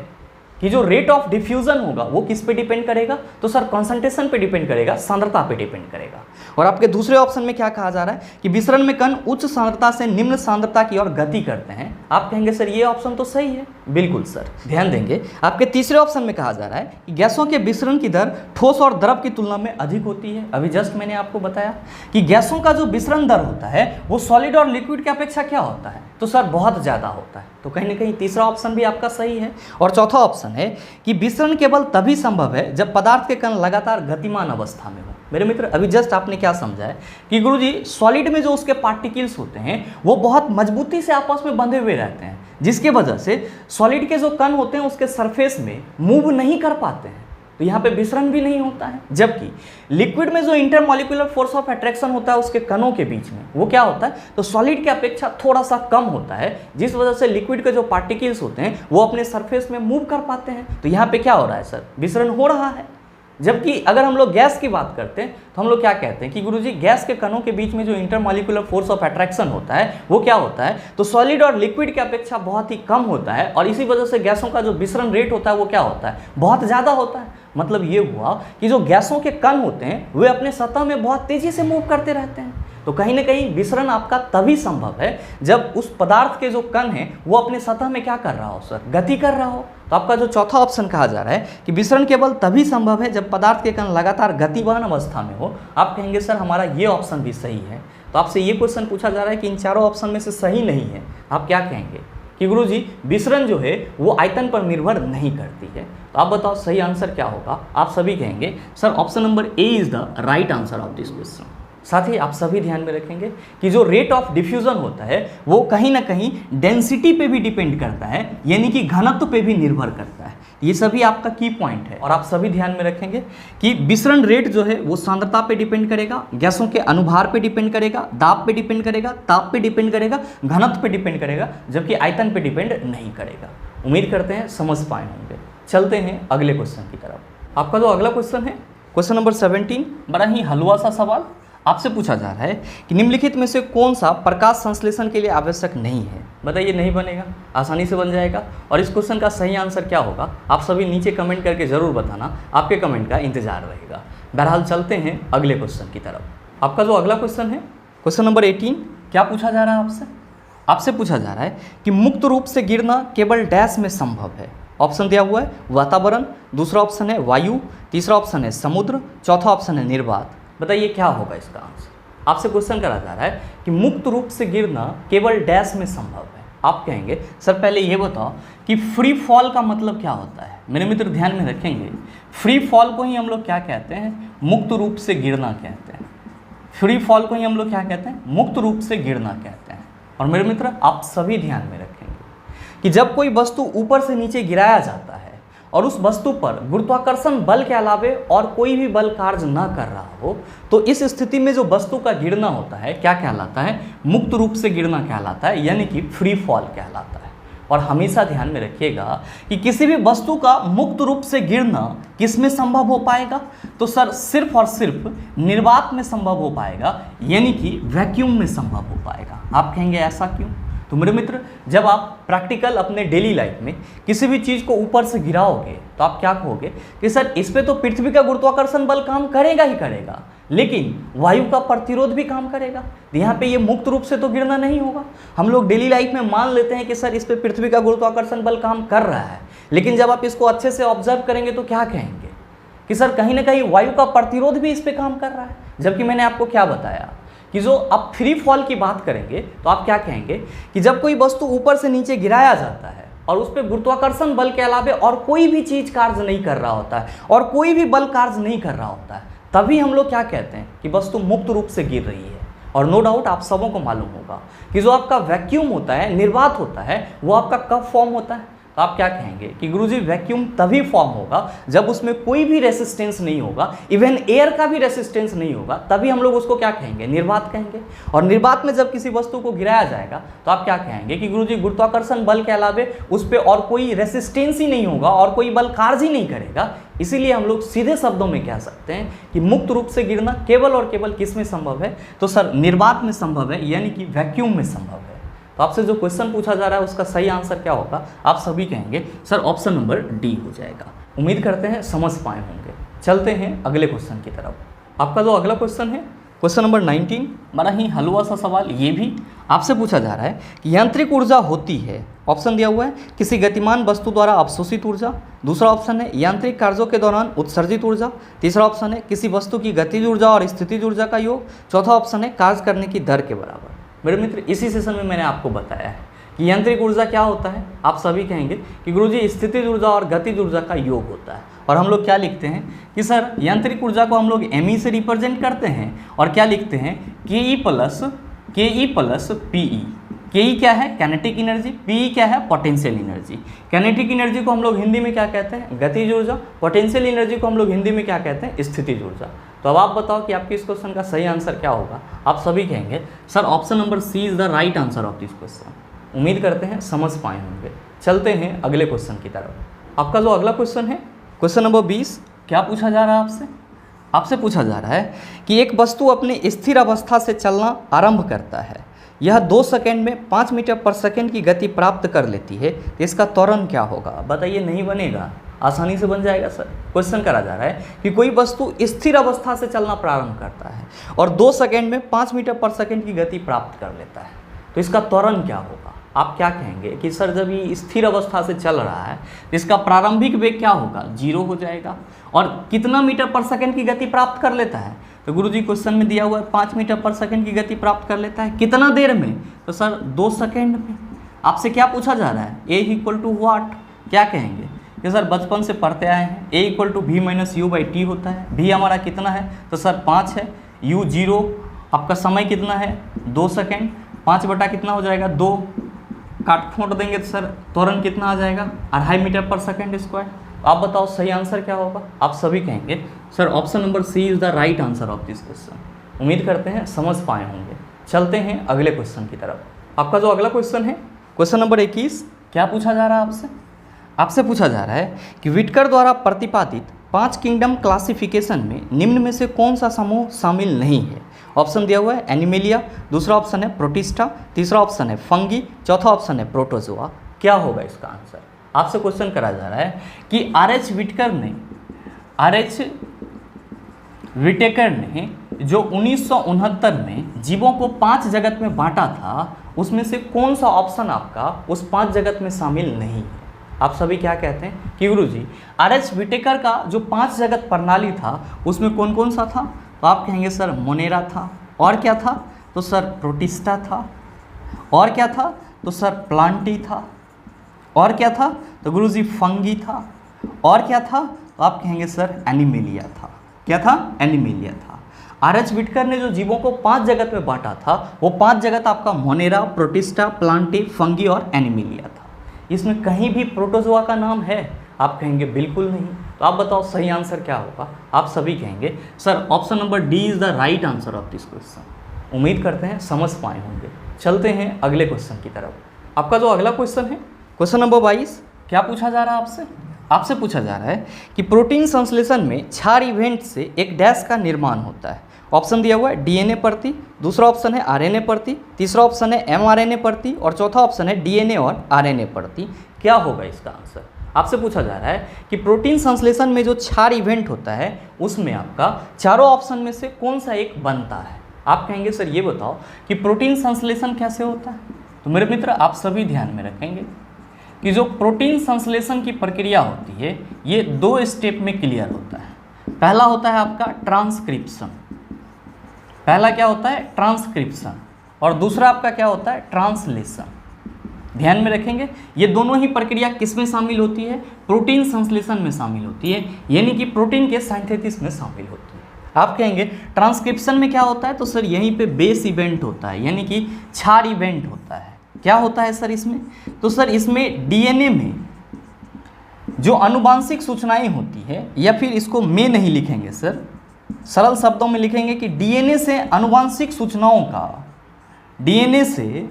कि जो रेट ऑफ डिफ्यूजन होगा वो किस पे डिपेंड करेगा? तो सर कंसंट्रेशन पे डिपेंड करेगा, सांद्रता पे डिपेंड करेगा। और आपके दूसरे ऑप्शन में क्या कहा जा रहा है कि विसरण में कण उच्च सांद्रता से निम्न सांद्रता की ओर गति करते हैं। आप कहेंगे सर ये ऑप्शन तो सही है। बिल्कुल सर। ध्यान देंगे आपके तीसरे ऑप्शन में कहा जा रहा है कि गैसों के विसरण की दर ठोस और द्रव की तुलना में अधिक होती है। अभी जस्ट मैंने आपको बताया कि गैसों का जो विसरण दर होता है वो सॉलिड और लिक्विड की अपेक्षा क्या होता है? तो सर बहुत ज़्यादा होता है। तो कहीं ना कहीं तीसरा ऑप्शन भी आपका सही है। और चौथा ऑप्शन है कि विसरण केवल तभी संभव है जब पदार्थ के कण लगातार गतिमान अवस्था में हो। मेरे मित्र अभी जस्ट आपने क्या समझा है कि गुरुजी सॉलिड में जो उसके पार्टिकल्स होते हैं वो बहुत मजबूती से आपस में बंधे हुए रहते हैं, जिसके वजह से सॉलिड के जो कण होते हैं उसके सरफेस में मूव नहीं कर पाते हैं। तो यहाँ पे विसरण भी नहीं होता है। जबकि लिक्विड में जो इंटरमॉलिक्यूलर फोर्स ऑफ अट्रैक्शन होता है उसके कणों के बीच में वो क्या होता है? तो सॉलिड की अपेक्षा थोड़ा सा कम होता है, जिस वजह से लिक्विड के जो पार्टिकल्स होते हैं वो अपने सरफेस में मूव कर पाते हैं। तो यहाँ पे क्या हो रहा है सर? विसरण हो रहा है। जबकि अगर हम लोग गैस की बात करते हैं तो हम लोग क्या कहते हैं कि गुरुजी गैस के कणों के बीच में जो इंटरमॉलिक्यूलर फोर्स ऑफ अट्रैक्शन होता है वो क्या होता है? तो सॉलिड और लिक्विड की अपेक्षा बहुत ही कम होता है, और इसी वजह से गैसों का जो विसरण रेट होता है वो क्या होता है? बहुत ज़्यादा होता है। मतलब ये हुआ कि जो गैसों के कण होते हैं वे अपने सतह में बहुत तेजी से मूव करते रहते हैं। तो कहीं ना कहीं विसरण आपका तभी संभव है जब उस पदार्थ के जो कण हैं वो अपने सतह में क्या कर रहा हो सर? गति कर रहा हो। तो आपका जो चौथा ऑप्शन कहा जा रहा है कि विसरण केवल तभी संभव है जब पदार्थ के कण लगातार गतिमान अवस्था में हो। आप कहेंगे सर हमारा ये ऑप्शन भी सही है। तो आपसे ये क्वेश्चन पूछा जा रहा है कि इन चारों ऑप्शन में से सही नहीं है। आप क्या कहेंगे कि गुरुजी विसरण जो है वो आयतन पर निर्भर नहीं करती है। तो आप बताओ सही आंसर क्या होगा? आप सभी कहेंगे sir option number A is the right answer of this question. साथ ही आप सभी ध्यान में रखेंगे कि जो रेट ऑफ डिफ्यूजन होता है वो कहीं ना कहीं डेंसिटी पे भी डिपेंड करता है, यानी कि घनत्व पे भी निर्भर करता है। ये सभी आपका की पॉइंट है। और आप सभी ध्यान में रखेंगे कि विसरण रेट जो है वो सांद्रता पे डिपेंड करेगा, गैसों के अनुभार पे डिपेंड करेगा, दाब पे डिपेंड करेगा, ताप पे डिपेंड करेगा, घनत्व पे डिपेंड करेगा, जबकि आयतन पे डिपेंड नहीं करेगा। उम्मीद करते हैं समझ पाए होंगे। चलते हैं अगले क्वेश्चन की तरफ। आपका जो अगला क्वेश्चन है क्वेश्चन नंबर 17, बड़ा ही हलवा सा सवाल आपसे पूछा जा रहा है कि निम्नलिखित में से कौन सा प्रकाश संश्लेषण के लिए आवश्यक नहीं है? बताइए नहीं बनेगा, आसानी से बन जाएगा। और इस क्वेश्चन का सही आंसर क्या होगा आप सभी नीचे कमेंट करके ज़रूर बताना, आपके कमेंट का इंतजार रहेगा। बहरहाल चलते हैं अगले क्वेश्चन की तरफ। आपका जो अगला क्वेश्चन है क्वेश्चन नंबर 18, क्या पूछा जा रहा है आपसे? आपसे पूछा जा रहा है कि मुक्त रूप से गिरना केवल डैश में संभव है। ऑप्शन दिया हुआ है वातावरण, दूसरा ऑप्शन है वायु, तीसरा ऑप्शन है समुद्र, चौथा ऑप्शन है निर्वात। बताइए क्या होगा इसका आंसर। आपसे क्वेश्चन करा जा रहा है कि मुक्त रूप से गिरना केवल डैश में संभव है। आप कहेंगे सर पहले ये बताओ कि फ्री फॉल का मतलब क्या होता है। मेरे मित्र ध्यान में रखेंगे, फ्री फॉल को ही हम लोग क्या कहते हैं, मुक्त रूप से गिरना कहते हैं। फ्री फॉल को ही हम लोग क्या कहते हैं, मुक्त रूप से गिरना कहते हैं। और मेरे मित्र आप सभी ध्यान में रखेंगे कि जब कोई वस्तु ऊपर से नीचे गिराया जाता है और उस वस्तु पर गुरुत्वाकर्षण बल के अलावे और कोई भी बल कार्य न कर रहा हो, तो इस स्थिति में जो वस्तु का गिरना होता है क्या कहलाता है, मुक्त रूप से गिरना कहलाता है, यानी कि फ्री फॉल कहलाता है। और हमेशा ध्यान में रखिएगा कि किसी भी वस्तु का मुक्त रूप से गिरना किस में संभव हो पाएगा, तो सर सिर्फ और सिर्फ निर्वात में संभव हो पाएगा, यानी कि वैक्यूम में संभव हो पाएगा। आप कहेंगे ऐसा क्यों। तो मेरे मित्र जब आप प्रैक्टिकल अपने डेली लाइफ में किसी भी चीज़ को ऊपर से गिराओगे तो आप क्या कहोगे कि सर इस पे तो पृथ्वी का गुरुत्वाकर्षण बल काम करेगा ही करेगा, लेकिन वायु का प्रतिरोध भी काम करेगा। यहाँ पे ये मुक्त रूप से तो गिरना नहीं होगा। हम लोग डेली लाइफ में मान लेते हैं कि सर इस पे पृथ्वी का गुरुत्वाकर्षण बल काम कर रहा है, लेकिन जब आप इसको अच्छे से ऑब्जर्व करेंगे तो क्या कहेंगे कि सर कहीं ना कहीं वायु का प्रतिरोध भी इस पे काम कर रहा है। जबकि मैंने आपको क्या बताया कि जो आप फ्री फॉल की बात करेंगे तो आप क्या कहेंगे कि जब कोई वस्तु ऊपर से नीचे गिराया जाता है और उस पर गुरुत्वाकर्षण बल के अलावे और कोई भी चीज कार्य नहीं कर रहा होता है और कोई भी बल कार्य नहीं कर रहा होता है, तभी हम लोग क्या कहते हैं कि वस्तु मुक्त रूप से गिर रही है। और नो डाउट आप सबों को मालूम होगा कि जो आपका वैक्यूम होता है, निर्वात होता है, वो आपका कब फॉर्म होता है। तो आप क्या कहेंगे कि गुरुजी वैक्यूम तभी फॉर्म होगा जब उसमें कोई भी रेसिस्टेंस नहीं होगा, इवन एयर का भी रेसिस्टेंस नहीं होगा, तभी हम लोग उसको क्या कहेंगे, निर्वात कहेंगे। और निर्वात में जब किसी वस्तु को गिराया जाएगा तो आप क्या कहेंगे कि गुरुजी गुरुत्वाकर्षण बल के अलावे उस पर और कोई रेसिस्टेंस ही नहीं होगा और कोई बल कार्य ही नहीं करेगा। इसीलिए हम लोग सीधे शब्दों में कह सकते हैं कि मुक्त रूप से गिरना केवल और केवल किस में संभव है, तो सर निर्वात में संभव है, यानी कि वैक्यूम में संभव है। तो आपसे जो क्वेश्चन पूछा जा रहा है उसका सही आंसर क्या होगा, आप सभी कहेंगे सर ऑप्शन नंबर डी हो जाएगा। उम्मीद करते हैं समझ पाए होंगे। चलते हैं अगले क्वेश्चन की तरफ। आपका जो अगला क्वेश्चन है क्वेश्चन नंबर 19, बड़ा ही हलवा सा सवाल। ये भी आपसे पूछा जा रहा है कि यांत्रिक ऊर्जा होती है। ऑप्शन दिया हुआ है किसी गतिमान वस्तु द्वारा अवशोषित ऊर्जा, दूसरा ऑप्शन है यांत्रिक कार्यों के दौरान उत्सर्जित ऊर्जा, तीसरा ऑप्शन है किसी वस्तु की गतिज ऊर्जा और स्थितिज ऊर्जा का योग, चौथा ऑप्शन है कार्य करने की दर के बराबर। मेरे मित्र इसी सेशन में मैंने आपको बताया है कि यांत्रिक ऊर्जा क्या होता है। आप सभी कहेंगे कि गुरुजी स्थितिज ऊर्जा और गतिज ऊर्जा का योग होता है। और हम लोग क्या लिखते हैं कि सर यांत्रिक ऊर्जा को हम लोग एमई से रिप्रेजेंट करते हैं और क्या लिखते हैं के ई प्लस पीई। के ई क्या है, कैनेटिक एनर्जी, पीई क्या है, पोटेंशियल एनर्जी। कैनेटिक एनर्जी को हम लोग हिंदी में क्या कहते हैं, गतिज ऊर्जा। पोटेंशियल एनर्जी को हम लोग हिंदी में क्या कहते हैं, स्थितिज ऊर्जा। तो अब आप बताओ कि आपके इस क्वेश्चन का सही आंसर क्या होगा। आप सभी कहेंगे sir option number C is the right answer of this question. उम्मीद करते हैं समझ पाए होंगे। चलते हैं अगले क्वेश्चन की तरफ। आपका जो अगला क्वेश्चन है क्वेश्चन नंबर 20, क्या पूछा जा रहा है आपसे। आपसे पूछा जा रहा है कि एक वस्तु अपने स्थिर अवस्था से चलना आरंभ करता है, यह 2 सेकंड में 5 मीटर पर सेकंड की गति प्राप्त कर लेती है, इसका त्वरण क्या होगा। बताइए नहीं बनेगा, आसानी से बन जाएगा सर। क्वेश्चन करा जा रहा है कि कोई वस्तु स्थिर अवस्था से चलना प्रारंभ करता है और 2 सेकंड में 5 मीटर पर सेकंड की गति प्राप्त कर लेता है, तो इसका त्वरण क्या होगा। आप क्या कहेंगे कि सर जब ये स्थिर अवस्था से चल रहा है तो इसका प्रारंभिक वेग क्या होगा, 0 हो जाएगा। और कितना मीटर पर सेकंड की गति प्राप्त कर लेता है, तो गुरुजी क्वेश्चन में दिया हुआ है 5 मीटर पर सेकंड की गति प्राप्त कर लेता है। कितना देर में, तो सर 2 सेकंड में। आपसे क्या पूछा जा रहा है, ए इक्वल टू वाट। क्या कहेंगे कि सर बचपन से पढ़ते आए हैं a equal to v minus u by t होता है। भी हमारा कितना है, तो सर 5 है, यू 0, आपका समय कितना है 2 सेकेंड, 5 बटा कितना हो जाएगा 2, काट खोट देंगे तो सर त्वरण कितना आ जाएगा 2.5 मीटर पर सेकेंड स्क्वायर। आप बताओ सही आंसर क्या होगा। आप सभी कहेंगे sir option number C is the right answer of this question. उम्मीद करते हैं समझ पाए होंगे। चलते हैं अगले क्वेश्चन की तरफ। आपका जो अगला क्वेश्चन है क्वेश्चन नंबर 21, क्या पूछा जा रहा है आपसे। आपसे पूछा जा रहा है कि विटकर द्वारा प्रतिपादित 5 किंगडम क्लासिफिकेशन में निम्न में से कौन सा समूह शामिल नहीं है। ऑप्शन दिया हुआ है एनिमेलिया, दूसरा ऑप्शन है प्रोटिस्टा, तीसरा ऑप्शन है फंगी, चौथा ऑप्शन है प्रोटोजोआ। क्या होगा इसका आंसर। आपसे क्वेश्चन करा जा रहा है कि आर.एच. विटेकर ने जो 1969 में जीवों को 5 जगत में बांटा था उसमें से कौन सा ऑप्शन आपका उस 5 जगत में शामिल नहीं है? आप सभी क्या कहते हैं कि गुरुजी आर.एच. व्हिटेकर का जो 5 जगत प्रणाली था उसमें कौन कौन सा था? तो आप कहेंगे सर मोनेरा था, और क्या था? तो सर प्रोटिस्टा था, और क्या था? तो सर प्लांटी था, और क्या था? तो गुरुजी फंगी था, और क्या था? तो आप कहेंगे सर एनिमेलिया था। क्या था? एनिमेलिया था। आर.एच. व्हिटेकर ने जो जीवों को 5 जगत में बांटा था वो 5 जगत आपका मोनेरा, प्रोटिस्टा, प्लांटी, फंगी और एनिमेलिया था। इसमें कहीं भी प्रोटोजोआ का नाम है? आप कहेंगे बिल्कुल नहीं। तो आप बताओ सही आंसर क्या होगा? आप सभी कहेंगे sir option number D is the right answer of this question. उम्मीद करते हैं समझ पाए होंगे। चलते हैं अगले क्वेश्चन की तरफ। आपका जो अगला क्वेश्चन है क्वेश्चन नंबर 22, क्या पूछा जा रहा है आपसे? आपसे पूछा जा रहा है कि प्रोटीन संश्लेषण में क्षार इवेंट से एक डैश का निर्माण होता है। ऑप्शन दिया हुआ है डीएनए प्रति, दूसरा ऑप्शन है आरएनए प्रति, तीसरा ऑप्शन है एमआरएनए प्रति और चौथा ऑप्शन है डीएनए और आरएनए प्रति। क्या होगा इसका आंसर? आपसे पूछा जा रहा है कि प्रोटीन संश्लेषण में जो क्षार इवेंट होता है उसमें आपका चारों ऑप्शन में से कौन सा एक बनता है? आप कहेंगे सर ये बताओ कि प्रोटीन संश्लेषण कैसे होता है? तो मेरे मित्र आप सभी ध्यान में रखेंगे कि जो प्रोटीन संश्लेषण की प्रक्रिया होती है ये 2 स्टेप में क्लियर होता है। पहला होता है आपका ट्रांसक्रिप्शन। पहला क्या होता है? ट्रांसक्रिप्शन। और दूसरा आपका क्या होता है? ट्रांसलेशन। ध्यान में रखेंगे ये दोनों ही प्रक्रिया किस में शामिल होती है? प्रोटीन संश्लेषण में शामिल होती है, यानी कि प्रोटीन के सिंथेसिस में शामिल होती है। आप कहेंगे ट्रांसक्रिप्शन में क्या होता है? तो सर यहीं पे बेस इवेंट होता है, यानी कि क्षार इवेंट होता है। क्या होता है सर इसमें? तो सर इसमें डीएनए में जो आनुवांशिक सूचनाएं होती है, या फिर इसको में नहीं लिखेंगे सर, सरल शब्दों में लिखेंगे कि डीएनए से आनुवांशिक सूचनाओं का, डीएनए से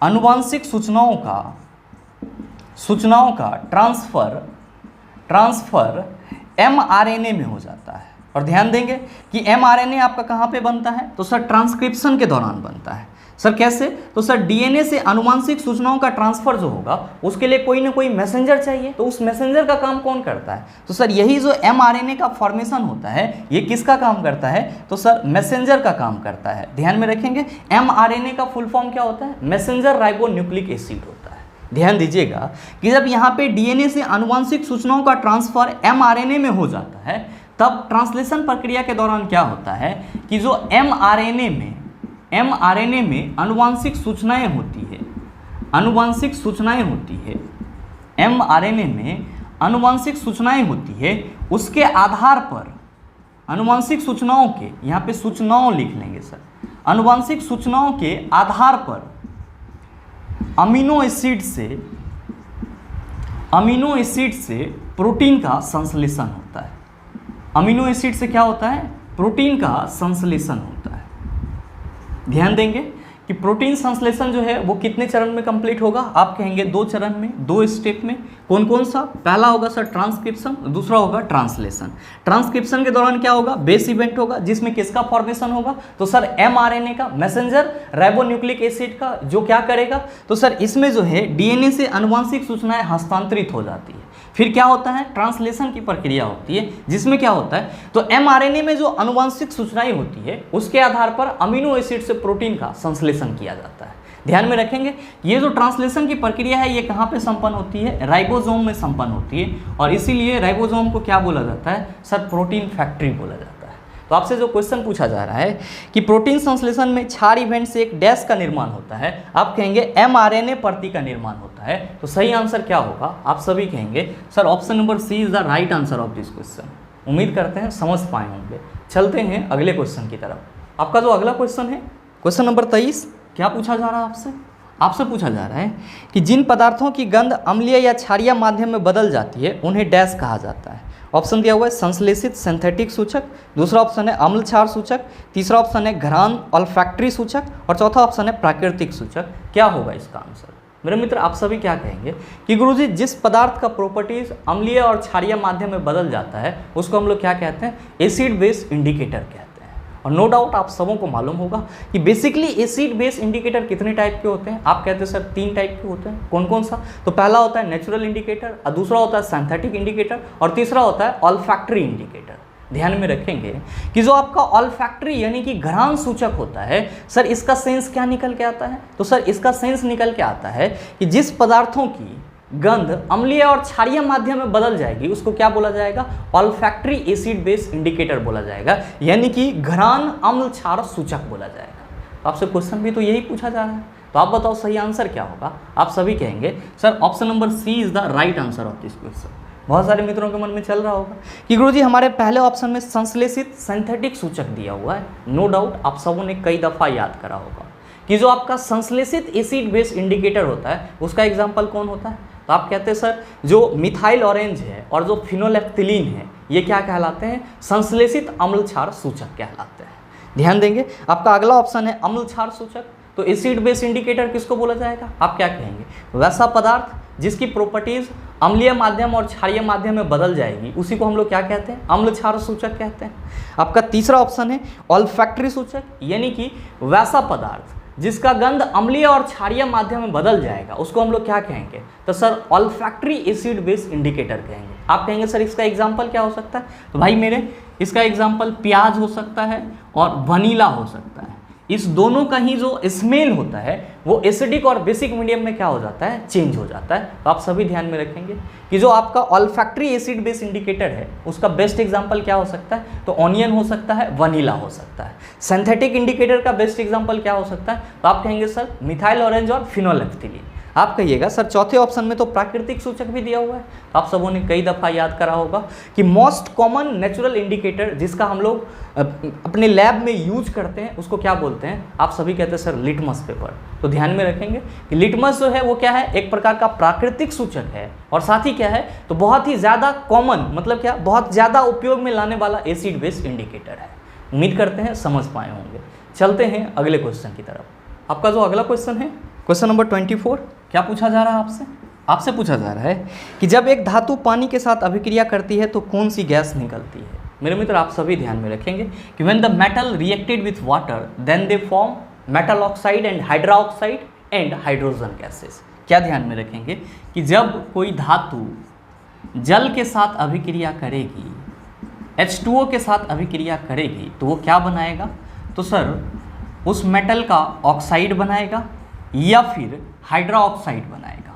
आनुवांशिक सूचनाओं का ट्रांसफर एमआरएनए में हो जाता है। और ध्यान देंगे कि एमआरएनए आपका कहाँ पे बनता है? तो सर ट्रांसक्रिप्शन के दौरान बनता है। सर कैसे? तो सर डीएनए से आनुवांशिक सूचनाओं का ट्रांसफर जो होगा उसके लिए कोई ना कोई मैसेंजर चाहिए। तो उस मैसेंजर का काम कौन करता है? तो सर यही जो एमआरएनए का फॉर्मेशन होता है ये किसका काम करता है? तो सर मैसेंजर का काम करता है। ध्यान में रखेंगे एमआरएनए का फुल फॉर्म क्या होता है? मैसेंजर राइबोन्यूक्लिक एसिड होता है। ध्यान दीजिएगा कि जब यहाँ पे डीएनए से आनुवांशिक सूचनाओं का ट्रांसफर एमआरएनए में हो जाता है तब ट्रांसलेशन प्रक्रिया के दौरान क्या होता है कि जो एमआरएनए में आनुवांशिक सूचनाएं होती है, एमआरएनए में आनुवांशिक सूचनाएं होती है, उसके आधार पर आनुवांशिक सूचनाओं के, यहाँ पे सूचनाओं लिख लेंगे सर, आनुवांशिक सूचनाओं के आधार पर अमीनो एसिड से प्रोटीन का संश्लेषण होता है। अमीनो एसिड से क्या होता है? प्रोटीन का संश्लेषण होता है। ध्यान देंगे कि प्रोटीन संश्लेषण जो है वो कितने चरण में कंप्लीट होगा? आप कहेंगे 2 चरण में, 2 स्टेप में। कौन कौन सा? पहला होगा सर ट्रांसक्रिप्शन, दूसरा होगा ट्रांसलेशन। ट्रांसक्रिप्शन के दौरान क्या होगा? बेस इवेंट होगा जिसमें किसका फॉर्मेशन होगा? तो सर एमआरएनए का, मैसेंजर राइबोन्यूक्लिक एसिड का, जो क्या करेगा? तो सर इसमें जो है डीएनए से आनुवांशिक सूचनाएं हस्तांतरित हो जाती है। फिर क्या होता है? ट्रांसलेशन की प्रक्रिया होती है जिसमें क्या होता है? तो एमआरएनए में जो आनुवांशिक सूचनाएं होती है उसके आधार पर अमीनो एसिड से प्रोटीन का संश्लेषण किया जाता है। ध्यान में रखेंगे ये जो ट्रांसलेशन की प्रक्रिया है ये कहाँ पे संपन्न होती है? राइबोसोम में संपन्न होती है, और इसीलिए राइबोसोम को क्या बोला जाता है? सर प्रोटीन फैक्ट्री बोला जाता है। तो आपसे जो क्वेश्चन पूछा जा रहा है कि प्रोटीन संश्लेषण में क्षार इवेंट से एक डैश का निर्माण होता है, आप कहेंगे एमआरएनए प्रति का निर्माण होता है। तो सही आंसर क्या होगा? आप सभी कहेंगे sir option number C is the right answer of this question. उम्मीद करते हैं समझ पाए होंगे। चलते हैं अगले क्वेश्चन की तरफ। आपका जो अगला क्वेश्चन है क्वेश्चन नंबर 23, क्या पूछा जा रहा है आपसे? आपसे पूछा जा रहा है कि जिन पदार्थों की गंध अम्लीय या क्षारीय माध्यम में बदल जाती है उन्हें डैश कहा जाता है। ऑप्शन दिया हुआ है संश्लेषित सिंथेटिक सूचक, दूसरा ऑप्शन है अम्ल क्षार सूचक, तीसरा ऑप्शन है घ्राण ऑल्फैक्टरी सूचक और चौथा ऑप्शन है प्राकृतिक सूचक। क्या होगा इसका आंसर? मेरे मित्र आप सभी क्या कहेंगे कि गुरुजी जिस पदार्थ का प्रॉपर्टीज अम्लीय और क्षारीय माध्यम में बदल जाता है उसको हम लोग क्या कहते हैं? एसिड बेस इंडिकेटर कहते हैं। और नो डाउट आप सबों को मालूम होगा कि बेसिकली एसिड बेस इंडिकेटर कितने टाइप के होते हैं? आप कहते हैं सर 3 टाइप के होते हैं। कौन कौन सा? तो पहला होता है नेचुरल इंडिकेटर, दूसरा होता है सिंथेटिक इंडिकेटर और तीसरा होता है ऑल्फैक्टरी इंडिकेटर। ध्यान में रखेंगे कि जो आपका ऑल्फैक्टरी यानी कि घ्राण सूचक होता है सर, इसका सेंस क्या निकल के आता है? तो सर इसका सेंस निकल के आता है कि जिस पदार्थों की गंध अम्लीय और क्षारीय माध्यम में बदल जाएगी उसको क्या बोला जाएगा? ऑल्फैक्टरी एसिड बेस इंडिकेटर बोला जाएगा, यानी कि घ्राण अम्ल क्षार सूचक बोला जाएगा। तो आपसे क्वेश्चन भी तो यही पूछा जा रहा है, तो आप बताओ सही आंसर क्या होगा? आप सभी कहेंगे sir option number C is the right answer of this question. बहुत सारे मित्रों के मन में चल रहा होगा कि गुरुजी हमारे पहले ऑप्शन में संश्लेषित सिंथेटिक सूचक दिया हुआ है। नो डाउट आप सबों ने कई दफ़ा याद करा होगा कि जो आपका संश्लेषित एसिड बेस इंडिकेटर होता है उसका एग्जाम्पल कौन होता है? तो आप कहते हैं सर जो मिथाइल ऑरेंज है और जो फिनोलेफ्थिलीन है ये क्या कहलाते हैं? संश्लेषित अम्ल क्षार सूचक कहलाते हैं। ध्यान देंगे, आपका अगला ऑप्शन है अम्ल क्षार सूचक। तो एसिड बेस इंडिकेटर किसको बोला जाएगा? आप क्या कहेंगे? वैसा पदार्थ जिसकी प्रॉपर्टीज अम्लीय माध्यम और क्षारीय माध्यम में बदल जाएगी उसी को हम लोग क्या कहते हैं? अम्ल क्षार सूचक कहते हैं। आपका तीसरा ऑप्शन है ऑल्फैक्टरी सूचक, यानी कि वैसा पदार्थ जिसका गंध अम्लीय और क्षारीय माध्यम में बदल जाएगा उसको हम लोग क्या कहेंगे? तो sir olfactory acid base indicator कहेंगे। आप कहेंगे सर इसका एग्जाम्पल क्या हो सकता है? तो भाई मेरे इसका एग्जाम्पल प्याज हो सकता है और वनीला हो सकता है। इस दोनों का ही जो स्मेल होता है वो एसिडिक और बेसिक मीडियम में क्या हो जाता है? चेंज हो जाता है। तो आप सभी ध्यान में रखेंगे कि जो आपका ऑल्फैक्टरी एसिड बेस इंडिकेटर है उसका बेस्ट एग्जांपल क्या हो सकता है? तो ऑनियन हो सकता है, वनीला हो सकता है। सिंथेटिक इंडिकेटर का बेस्ट एग्जांपल क्या हो सकता है? तो आप कहेंगे सर मिथाइल ऑरेंज और फिनोलेफ्थिलीन। आप कहिएगा सर चौथे ऑप्शन में तो प्राकृतिक सूचक भी दिया हुआ है। तो आप सबों ने कई दफ़ा याद करा होगा कि मोस्ट कॉमन नेचुरल इंडिकेटर जिसका हम लोग अपने लैब में यूज करते हैं उसको क्या बोलते हैं? आप सभी कहते हैं सर लिटमस पेपर। तो ध्यान में रखेंगे कि लिटमस जो है वो क्या है? एक प्रकार का प्राकृतिक सूचक है और साथ ही क्या है? तो बहुत ही ज़्यादा कॉमन, मतलब क्या, बहुत ज़्यादा उपयोग में लाने वाला एसिड बेस इंडिकेटर है। उम्मीद करते हैं समझ पाए होंगे। चलते हैं अगले क्वेश्चन की तरफ। आपका जो अगला क्वेश्चन है क्वेश्चन नंबर 24, क्या पूछा जा रहा है आपसे? आपसे पूछा जा रहा है कि जब एक धातु पानी के साथ अभिक्रिया करती है तो कौन सी गैस निकलती है? मेरे मित्र आप सभी ध्यान में रखेंगे कि when the metal reacted with water then they form metal oxide and hydroxide and hydrogen gases. क्या ध्यान में रखेंगे कि जब कोई धातु जल के साथ अभिक्रिया करेगी, H2O के साथ अभिक्रिया करेगी तो वो क्या बनाएगा? तो सर उस मेटल का ऑक्साइड बनाएगा या फिर हाइड्रा ऑक्साइड बनाएगा।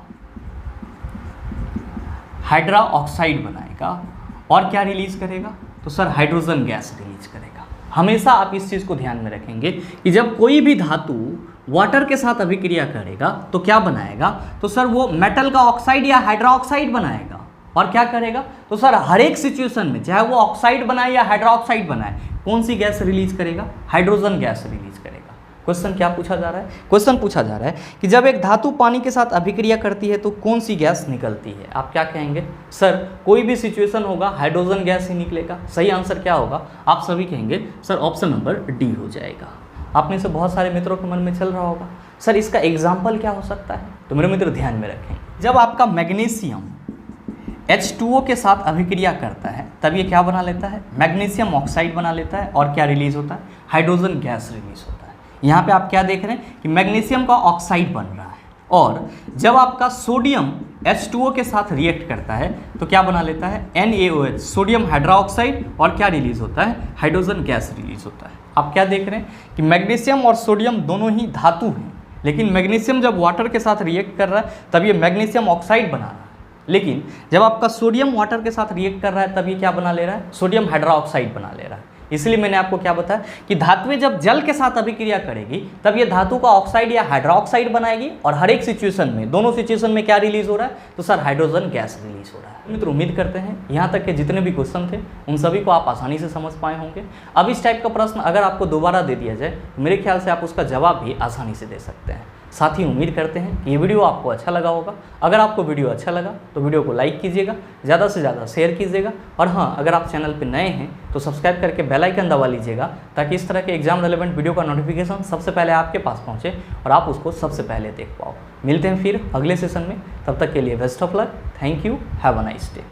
हाइड्रा ऑक्साइड बनाएगा और क्या रिलीज करेगा? तो सर हाइड्रोजन गैस रिलीज करेगा। हमेशा आप इस चीज़ को ध्यान में रखेंगे कि जब कोई भी धातु वाटर के साथ अभिक्रिया करेगा तो क्या बनाएगा? तो सर वो मेटल का ऑक्साइड या हाइड्रा ऑक्साइड बनाएगा और क्या करेगा? तो सर हर एक सिचुएशन में चाहे वो ऑक्साइड बनाए या हाइड्रा ऑक्साइड बनाए कौन सी गैस रिलीज करेगा? हाइड्रोजन गैस रिलीज करेगा। क्वेश्चन क्या पूछा जा रहा है? क्वेश्चन पूछा जा रहा है कि जब एक धातु पानी के साथ अभिक्रिया करती है तो कौन सी गैस निकलती है? आप क्या कहेंगे? सर कोई भी सिचुएशन होगा हाइड्रोजन गैस ही निकलेगा। सही आंसर क्या होगा? आप सभी कहेंगे सर ऑप्शन नंबर डी हो जाएगा। आप में से बहुत सारे मित्रों के मन में चल रहा होगा सर इसका एग्जाम्पल क्या हो सकता है? तो मेरे मित्र ध्यान में रखें, जब आपका मैग्नीशियम H2O के साथ अभिक्रिया करता है तब ये क्या बना लेता है? मैग्नीशियम ऑक्साइड बना लेता है और क्या रिलीज होता है? हाइड्रोजन गैस रिलीज होता है। यहाँ पे आप क्या देख रहे हैं कि मैग्नीशियम का ऑक्साइड बन रहा है और जब आपका सोडियम H2O के साथ रिएक्ट करता है तो क्या बना लेता है? NaOH, सोडियम हाइड्रोक्साइड, और क्या रिलीज होता है? हाइड्रोजन गैस रिलीज होता है। आप क्या देख रहे हैं कि मैग्नीशियम और सोडियम दोनों ही धातु हैं, लेकिन मैग्नीशियम जब वाटर के साथ रिएक्ट कर रहा है तब ये मैग्नीशियम ऑक्साइड बना रहा है, लेकिन जब आपका सोडियम वाटर के साथ रिएक्ट कर रहा है तब ये क्या बना ले रहा है? सोडियम हाइड्रोक्साइड बना ले रहा है। इसलिए मैंने आपको क्या बताया कि धातुएं जब जल के साथ अभिक्रिया करेगी तब ये धातु का ऑक्साइड या हाइड्रोक्साइड बनाएगी और हर एक सिचुएशन में, दोनों सिचुएशन में क्या रिलीज हो रहा है? तो सर हाइड्रोजन गैस रिलीज हो रहा है। मित्र उम्मीद करते हैं यहाँ तक के जितने भी क्वेश्चन थे उन सभी को आप आसानी से समझ पाए होंगे। अब इस टाइप का प्रश्न अगर आपको दोबारा दे दिया जाए तो मेरे ख्याल से आप उसका जवाब भी आसानी से दे सकते हैं। साथ ही उम्मीद करते हैं कि ये वीडियो आपको अच्छा लगा होगा। अगर आपको वीडियो अच्छा लगा तो वीडियो को लाइक कीजिएगा, ज़्यादा से ज़्यादा शेयर कीजिएगा और हाँ, अगर आप चैनल पर नए हैं तो सब्सक्राइब करके बेल आइकन दबा लीजिएगा ताकि इस तरह के एग्जाम रिलेवेंट वीडियो का नोटिफिकेशन सबसे पहले आपके पास पहुँचे और आप उसको सबसे पहले देख पाओ। मिलते हैं फिर अगले सेशन में, तब तक के लिए best of luck. Thank you, have a nice day.